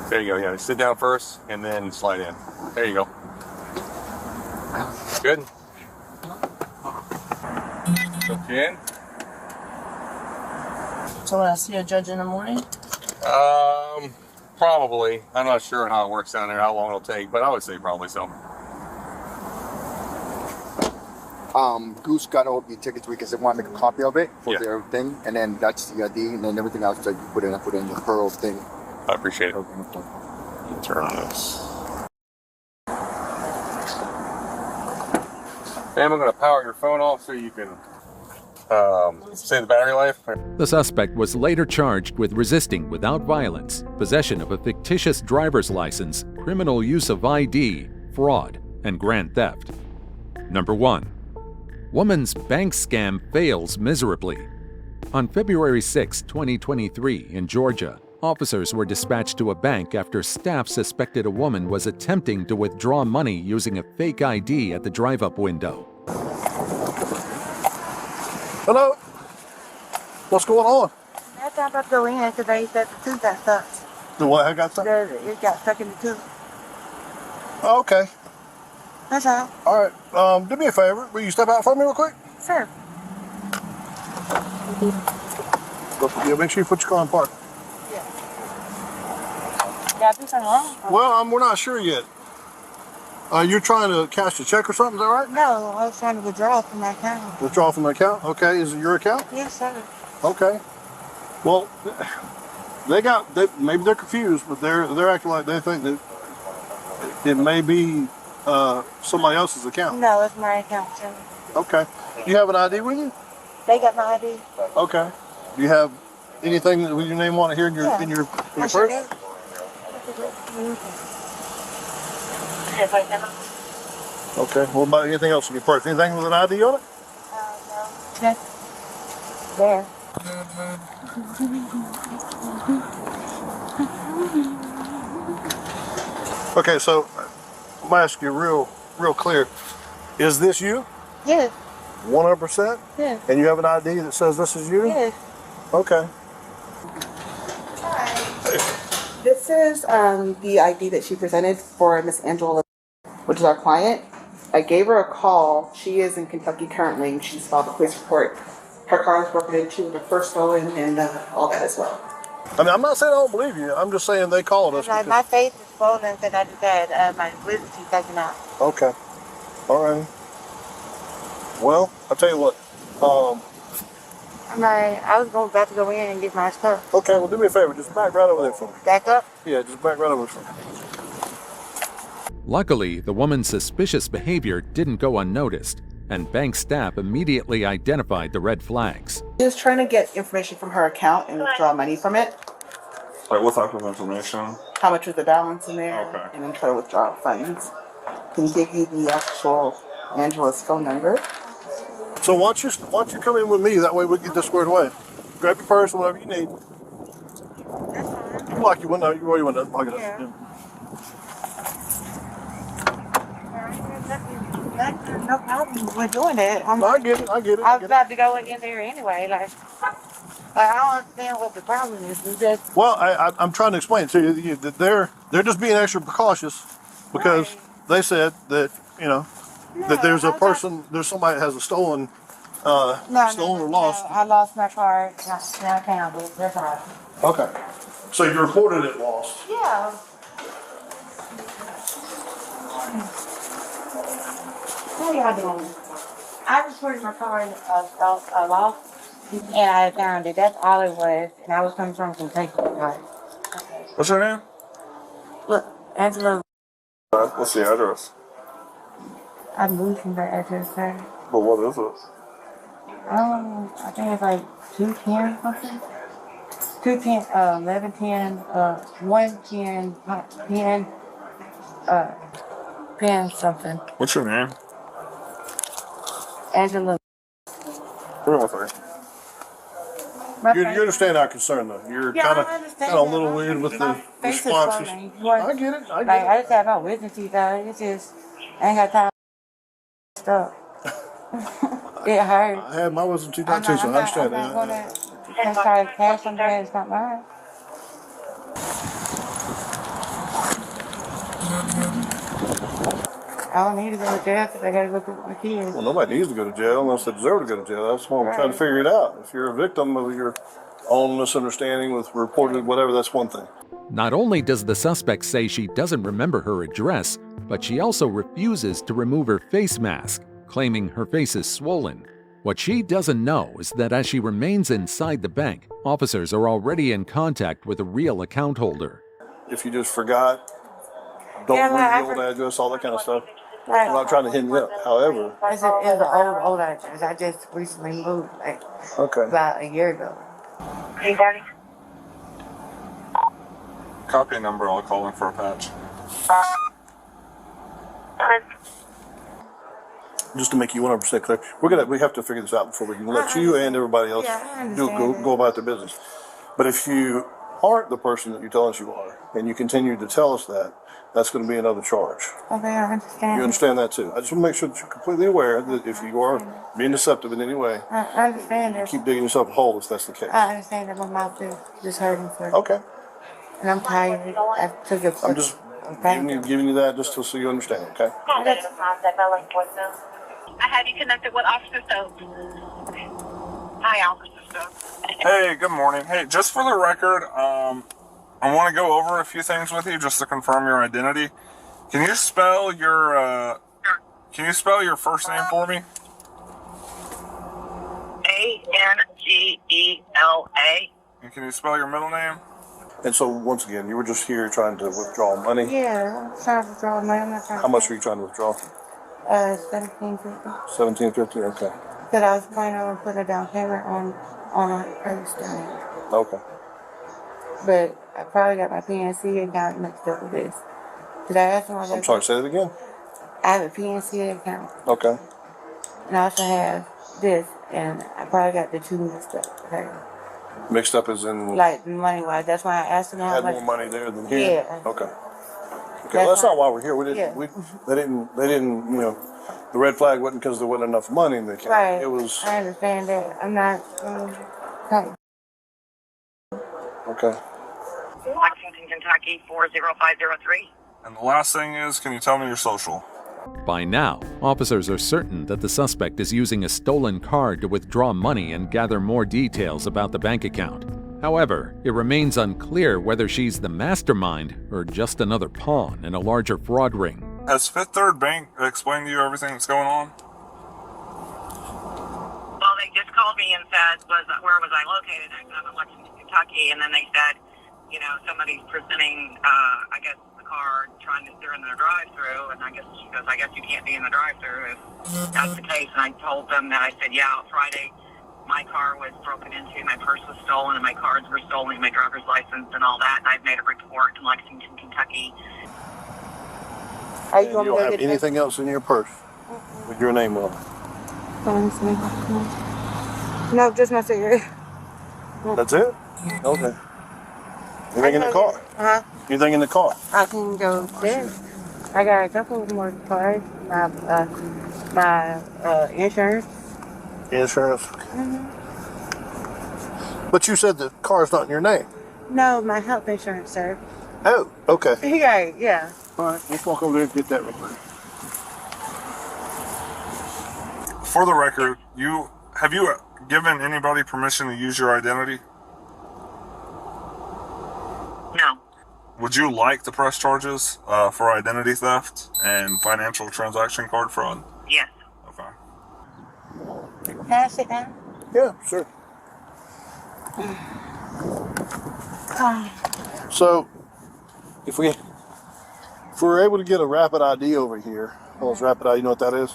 There you go. Yeah, sit down first and then slide in. There you go. Good. Okay. So when I see a judge in the morning? Probably. I'm not sure how it works down there, how long it'll take, but I would say probably so. Goose got all the tickets because they want to make a copy of it for Yeah. their thing, and then that's the ID, and then everything else that you put in the Pearl thing. I appreciate it. Turn on this. And I'm going to power your phone off so you can save the battery life. The suspect was later charged with resisting without violence, possession of a fictitious driver's license, criminal use of ID, fraud, and grand theft. Number 1. Woman's bank scam fails miserably. On February 6, 2023, in Georgia, officers were dispatched to a bank after staff suspected a woman was attempting to withdraw money using a fake ID at the drive-up window. Hello? What's going on? That's how about to go in because they said the tooth got stuck. The what? I got something? It got stuck in the tooth. Oh, okay. That's all. All right. Do me a favor. Will you step out for me real quick? Sure. Yeah, make sure you put your car in park. Got do something wrong? Well, we're not sure yet. You're trying to cash a check or something, is that right? No, I was trying to withdraw from my account. Withdraw from the account? Okay. Is it your account? Yes, sir. Okay. Well, maybe they're confused, but they're acting like they think that it may be somebody else's account. No, it's my account, sir. Okay. Do you have an ID with you? They got my ID. Okay. Do you have anything with your name on it here in your Yeah. in your I sure purse? do. Okay. What about anything else in your purse? Anything with an ID on it? No. There. Okay, so I'm gonna ask you real clear. Is this you? Yes. 100%? Yes. And you have an ID that says this is you? Yes. Okay. This is the ID that she presented for Miss Angela, which is our client. I gave her a call. She is in Kentucky currently. She's filed a police report. Her car was broken into, the first stolen, and all that as well. I mean, I'm not saying I don't believe you. I'm just saying they called us. Like, my face is swollen because I just had my wisdom teeth taken out. Okay. All right. Well, I'll tell you what. I'm like, I was about to go in and get my stuff. Okay, well, do me a favor. Just back right over there for me. Back up? Yeah, just back right over for me. Luckily, the woman's suspicious behavior didn't go unnoticed, and bank staff immediately identified the red flags. She was trying to get information from her account and withdraw money from it. Like what type of information? How much was the balance in there? Okay. And then try to withdraw funds. Can give you the actual Angela's phone number. So why don't you come in with me? That way we get this squared away. Grab your purse, whatever you need. You lock your window. You roll your window. Lock it up. Yeah. No problem with doing that. I get it. I was about to go in there anyway. Like I don't understand what the problem is. It's just, Well, I'm trying to explain it to you that they're just being extra precautious because they said that, you know, that there's a person, there's somebody that has a stolen or lost. I lost my card. I found it. That's all right. Okay. So you reported it lost. Yeah. What are y'all doing? I just put my car in a loft, and I found it. That's all it was. And I was coming from Kentucky. What's your name? Look, Angela. What's the address? I'm losing the address, sir. But what is it? I think it's like 210 something. 210, 1110, 110, 10 something. What's your name? Angela. Hold on a second. You understand our concern, though. You're kind of a little weird with the responses. I get it. I just have my wisdom teeth out. It's just, I ain't got time to stuff. It hurts. I had my wisdom teeth out too, so I understand that. I'm trying to cash something that's not mine. I don't need to go to jail because I got to go with my kids. Well, nobody needs to go to jail unless they deserve to go to jail. That's why I'm trying to figure it out. If you're a victim of your own misunderstanding with reported whatever, that's one thing. Not only does the suspect say she doesn't remember her address, but she also refuses to remove her face mask, claiming her face is swollen. What she doesn't know is that as she remains inside the bank, officers are already in contact with a real account holder. If you just forgot, don't remember the old address, all that kind of stuff. I'm not trying to hit you up. However, It's an old address. I just recently moved, about a year ago. Copy number, I'll call in for a patch. just to make you 100% clear, we have to figure this out before we can let you and everybody else go about their business. But if you aren't the person that you tell us you are, and you continue to tell us that, that's going to be another charge. Okay, I understand. You understand that too. I just want to make sure that you're completely aware that if you are being deceptive in any way, I understand that. keep digging yourself a hole if that's the case. I understand that my mouth is just hurting for. Okay. And I'm tired. I took a. I'm just giving you that just so you understand, okay? I have you connected with Officer Stokes. Hi, Officer Stokes. Hey, good morning. Hey, just for the record, I want to go over a few things with you just to confirm your identity. Can you spell your first name for me? A-N-G-E-L-A. And can you spell your middle name? And so, once again, you were just here trying to withdraw money? Yeah, I'm trying to withdraw money. I'm not trying How much were you trying to withdraw? $17.50. $17.50, okay. Because I was planning on putting a down payment on a purse down here. Okay. But I probably got my PNC account mixed up with this. Did I ask them? I'm sorry, say it again? I have a PNC account. Okay. And I also have this, and I probably got the two mixed up. Okay. Mixed up as in? Like money-wise. That's why I asked them how Had much. more money there than here? Yeah. Okay. Okay, well, that's not why we're here. We didn't, they didn't, you know, the red flag wasn't because there wasn't enough money in the account. Right. It was. I understand that. I'm not. Okay. Lexington, Kentucky, 40503. And the last thing is, can you tell me your social? By now, officers are certain that the suspect is using a stolen card to withdraw money and gather more details about the bank account. However, it remains unclear whether she's the mastermind or just another pawn in a larger fraud ring. Has Fifth Third Bank explained to you everything that's going on? Well, they just called me and said, where was I located? I said, I'm in Lexington, Kentucky. And then they said, you know, somebody's presenting, I guess, the car they're in their drive-through. And I guess she goes, I guess you can't be in the drive-through if that's the case. And I told them that, I said, yeah, Friday, my car was broken into, my purse was stolen, and my cards were stolen, my driver's license and all that. And I've made a report in Lexington, Kentucky. And you don't have anything else in your purse with your name on it? No, just my cigarette. That's it? Okay. Anything in the car? Huh? Anything in the car? I can go there. I got a couple more cards. My insurance. Insurance? But you said the car's not in your name. No, my health insurance, sir. Oh, okay. Yeah. All right, let's walk over there and get that real quick. For the record, have you given anybody permission to use your identity? No. Would you like to press charges for identity theft and financial transaction card fraud? Yes. Okay. Can I sit down? Yeah, sure. So, if we're able to get a rapid ID over here, well, it's rapid ID, you know what that is?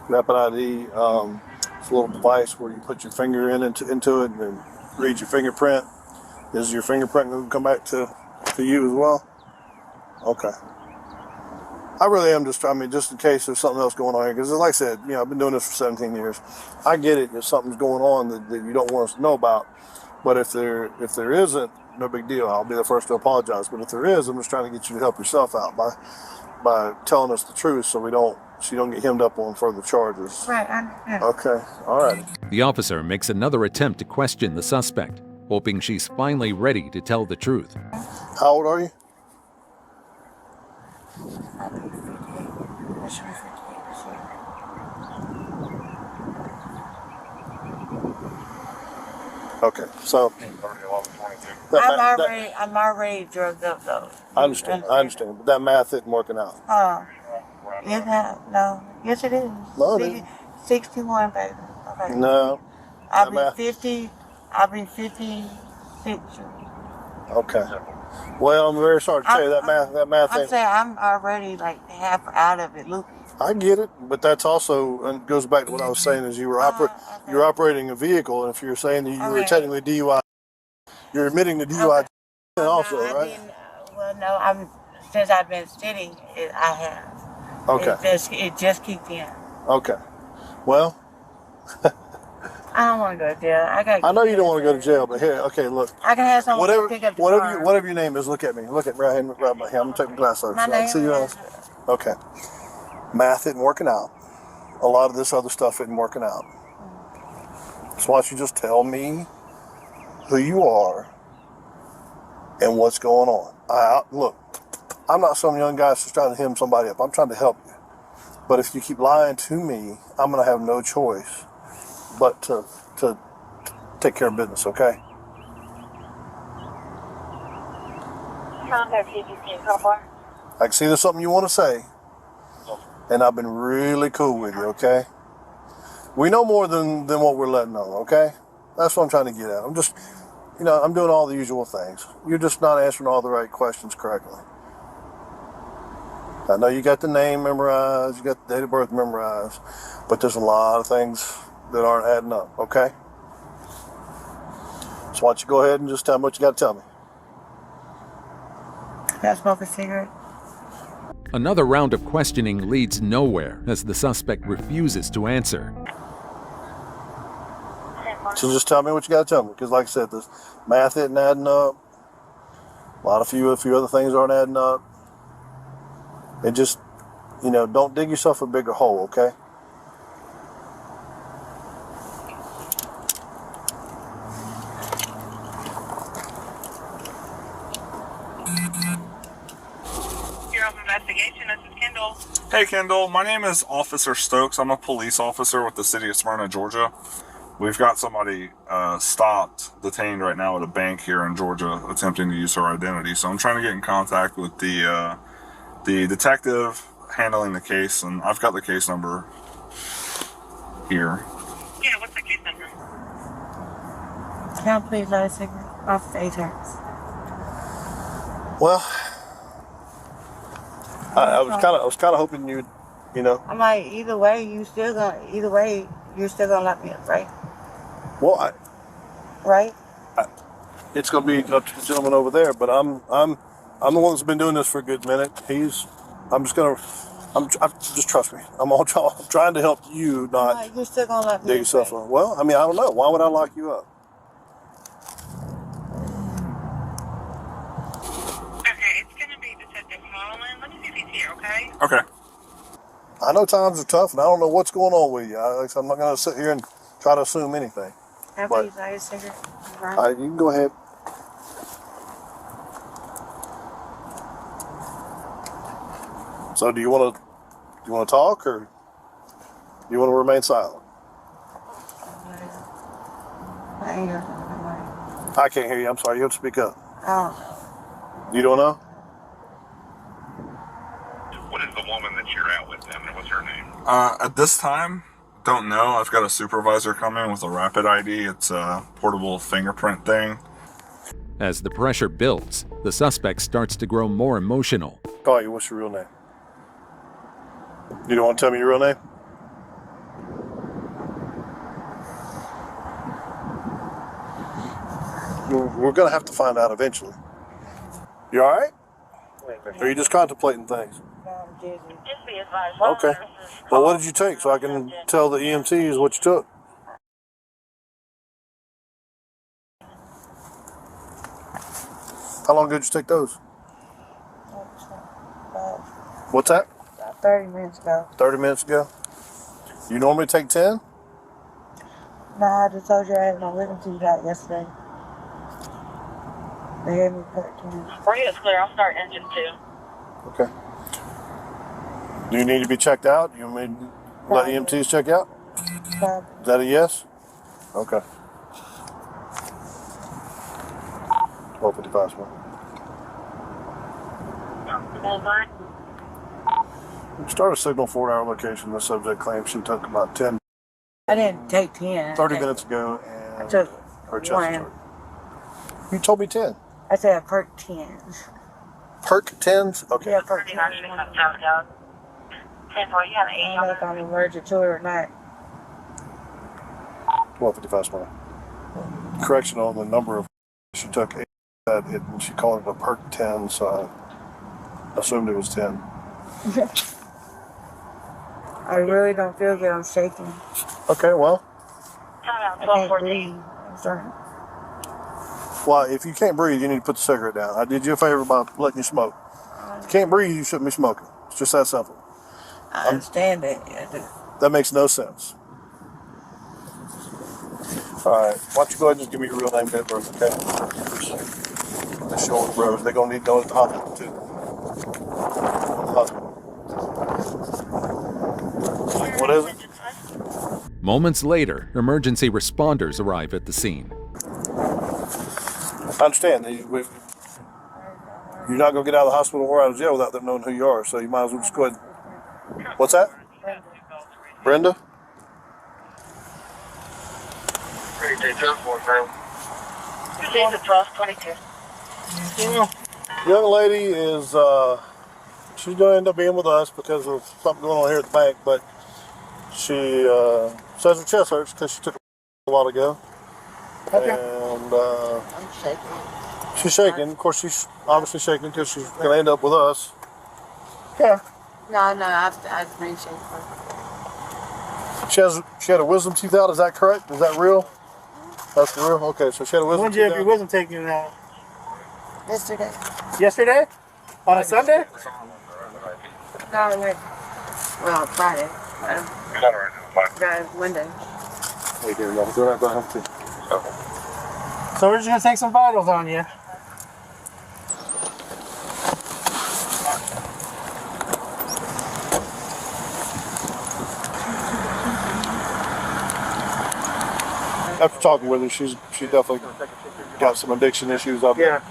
Rapid ID, it's a little device where you put your finger into it and then read your fingerprint. Is your fingerprint going to come back to you as well? Okay. I really am just in case there's something else going on here, because like I said, I've been doing this for 17 years. I get it if something's going on that you don't want us to know about, but if there isn't, no big deal. I'll be the first to apologize. But if there is, I'm just trying to get you to help yourself out by telling us the truth, so you don't get hemmed up on further charges. Right. Okay. All right. The officer makes another attempt to question the suspect, hoping she's finally ready to tell the truth. How old are you? Okay, so I'm already drugged up though. I understand, but that math isn't working out. Is that no? Yes, it is. No, it isn't. 61, baby. Okay. No. I'll be 50. I'll be 56. Okay. Well, I'm very sorry to tell you that math. I'm saying I'm already like half out of it. Look. I get it, but that's also, and it goes back to what I was saying, is you're operating a vehicle, and if you're saying that you were technically DUI, you're admitting to DUI also, right? Since I've been sitting, I have. Okay. It just kicked in. Okay. Well, I don't want to go to jail. I know you don't want to go to jail, but here, okay, look. I can have someone pick up the car. Whatever your name is, look at me. Look at me right here. I'm gonna take my glass off. My So I can see your eyes. Okay. Math isn't working out. A lot of this other stuff isn't working out. So why don't you just tell me who you are and what's going on? Look, I'm not some young guy that's just trying to hem somebody up. I'm trying to help you. But if you keep lying to me, I'm going to have no choice but to take care of business, okay? I can see there's something you want to say, and I've been really cool with you, okay? We know more than what we're letting on, okay? That's what I'm trying to get at. I'm just, I'm doing all the usual things. You're just not answering all the right questions correctly. I know you got the name memorized, you got the date of birth memorized, but there's a lot of things that aren't adding up, okay? So why don't you go ahead and just tell me what you got to tell me. Can I smoke a cigarette? Another round of questioning leads nowhere as the suspect refuses to answer. So just tell me what you got to tell me, because like I said, this math isn't adding up. A few other things aren't adding up. It just, don't dig yourself a bigger hole, okay? Bureau of Investigation, this is Kendall. Hey Kendall, my name is Officer Stokes. I'm a police officer with the city of Smyrna, Georgia. We've got somebody detained right now at a bank here in Georgia attempting to use her identity. So I'm trying to get in contact with the detective handling the case, and I've got the case number here. Yeah, what's the case number? Can I please light a cigarette off the A-Turks? Well, I was kind of hoping you'd, I'm like, either way, you're still gonna lock me up, right? Well, right? It's gonna be up to the gentleman over there, but I'm the one that's been doing this for a good minute. Just trust me. I'm trying to help you, not You're still gonna lock me dig up. yourself up. Well, I don't know. Why would I lock you up? Okay, it's going to be Detective Holland. Let me see if he's here, okay? Okay. I know times are tough, and I don't know what's going on with you. I'm not going to sit here and try to assume anything. Can I please light a cigarette? You can go ahead. So do you want to talk, or you want to remain silent? I can't hear you. I'm sorry. You have to speak up. Oh. You don't know? What is the woman that you're out with them, and what's her name? At this time, don't know. I've got a supervisor coming with a rapid ID. It's a portable fingerprint thing. As the pressure builds, the suspect starts to grow more emotional. Call you. What's your real name? You don't want to tell me your real name? We're going to have to find out eventually. You all right? Or are you just contemplating things? Okay. Well, what did you take so I can tell the EMTs what you took? How long ago did you take those? What's that? 30 minutes ago. 30 minutes ago? You normally take 10? Nah, I just told you I had my living tube out yesterday. They gave me 13. Radio's clear. I'll start engine 2. Okay. Do you need to be checked out? You want me to let EMTs check you out? Is that a yes? Okay. 12:55. Start a signal for our location. The subject claims she took about 10. I didn't take 10. 30 minutes ago, and I took her chest one. was hurt. You told me 10. I said I perked 10. Perk 10s? Okay. Yeah, perk 10. I don't know if I'm allergic to it or not. 12:55 smart. Correction on the number of she took. And she called it a perk 10, so I assumed it was 10. I really don't feel good. I'm shaking. Okay, well. I can't breathe. I'm sorry. Well, if you can't breathe, you need to put the cigarette down. I did you a favor by letting you smoke. If you can't breathe, you shouldn't be smoking. It's just that simple. I understand that. Yeah, I do. That makes no sense. All right, why don't you go ahead and just give me your real name, date of birth, okay? They show on the road. They're going to need to go to the hospital, too. The hospital. What is it? Moments later, emergency responders arrive at the scene. I understand. You're not going to get out of the hospital or out of jail without them knowing who you are, so you might as well just go ahead. What's that? Brenda? Young lady is, she's going to end up being with us because of something going on here at the bank, but she says her chest hurts because she took a while ago. Okay. And I'm shaking. she's shaking. Of course, she's obviously shaking because she's going to end up with us. Yeah. No, I've been shaking. She had a wisdom teeth out. Is that correct? Is that real? That's real. Okay, so she had a wisdom When did you teeth have your out. wisdom taken out? Yesterday. Yesterday? On a Sunday? No, wait. Well, Friday. Monday. Wait here, y'all. Go ahead, go ahead. Okay. So we're just gonna take some vitals on you. After talking with her, she definitely got some addiction issues up there.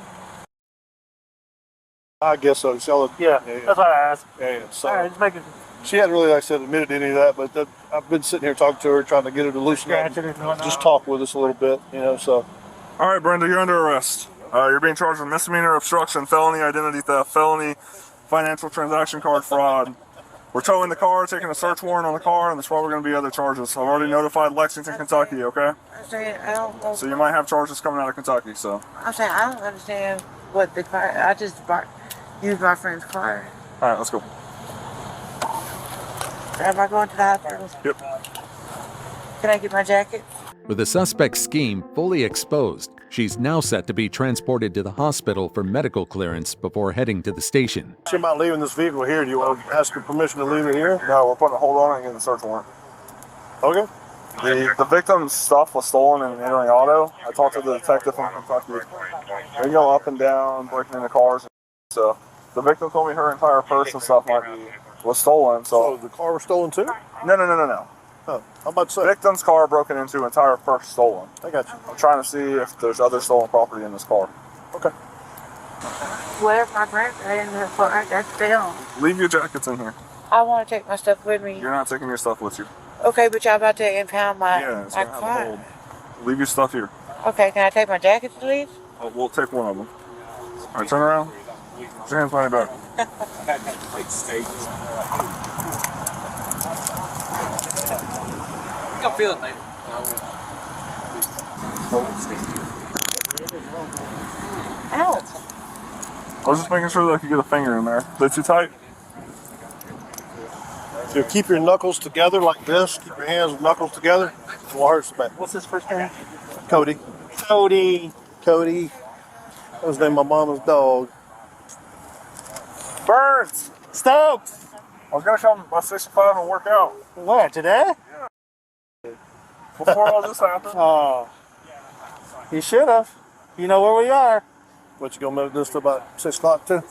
I guess so. Yeah, that's what I asked. Yeah. So all right, just make it. she hadn't really, like I said, admitted to any of that, but I've been sitting here talking to her, trying to get her to loosen up, just talk with us a little bit, so. All right, Brenda, you're under arrest. You're being charged with misdemeanor obstruction, felony identity theft, felony financial transaction card fraud. We're towing the car, taking a search warrant on the car, and there's probably going to be other charges. I've already notified Lexington, Kentucky, okay? I'm saying I don't know. So you might have charges coming out of Kentucky, so. I'm saying I don't understand what the car. I just used my friend's car. All right, let's go. Am I going to the hospital? Yep. Can I get my jacket? With the suspect's scheme fully exposed, she's now set to be transported to the hospital for medical clearance before heading to the station. She about leaving this vehicle here. Do you want to ask her permission to leave it here? No, we're putting a hold on it and getting the search warrant. Okay. The victim's stuff was stolen in an entering auto. I talked to the detective from Kentucky. They go up and down, breaking into cars and stuff. The victim told me her entire purse and stuff was stolen. So the car was stolen too? No. Oh, I'm about to say. Victim's car broken into, entire purse stolen. I got you. I'm trying to see if there's other stolen property in this car. Okay. What if my grandpa in the car? That's still. Leave your jackets in here. I want to take my stuff with me. You're not taking your stuff with you. Okay, but y'all about to impound my, Yeah, it's my gonna have a car. hold. Leave your stuff here. Okay, can I take my jackets at least? Oh, we'll take one of them. All right, turn around. Put your hands behind your back. I'm feeling later. Ow. I was just making sure that I could get a finger in there. Is that too tight? So keep your knuckles together like this. Keep your hands and knuckles together. It won't hurt so bad. What's his first name? Cody. Cody. Cody. That was the name of my mama's dog. Burns! Stokes! I was gonna come by 65 and work out. What, today? Before all this happened. Oh. You should have. You know where we are. What, you gonna make this to about 6 o'clock too?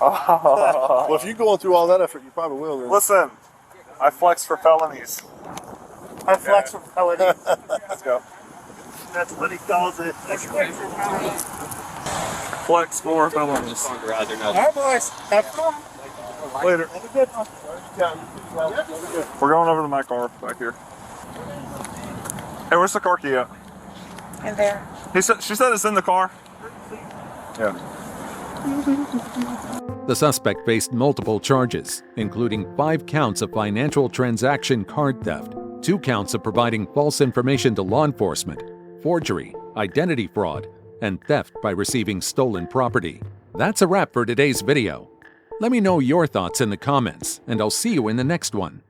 Oh. Well, if you're going through all that effort, you probably will. Then. Listen, I flex for felonies. I flex for felonies. Let's go. That's what he calls it. Flex for felonies. All right, boys. Have fun. Later. Have a good one. We're going over to my car back here. Hey, where's the car key at? In there. She said it's in the car. Yeah. The suspect faced multiple charges, including 5 counts of financial transaction card theft, 2 counts of providing false information to law enforcement, forgery, identity fraud, and theft by receiving stolen property. That's a wrap for today's video. Let me know your thoughts in the comments, and I'll see you in the next one.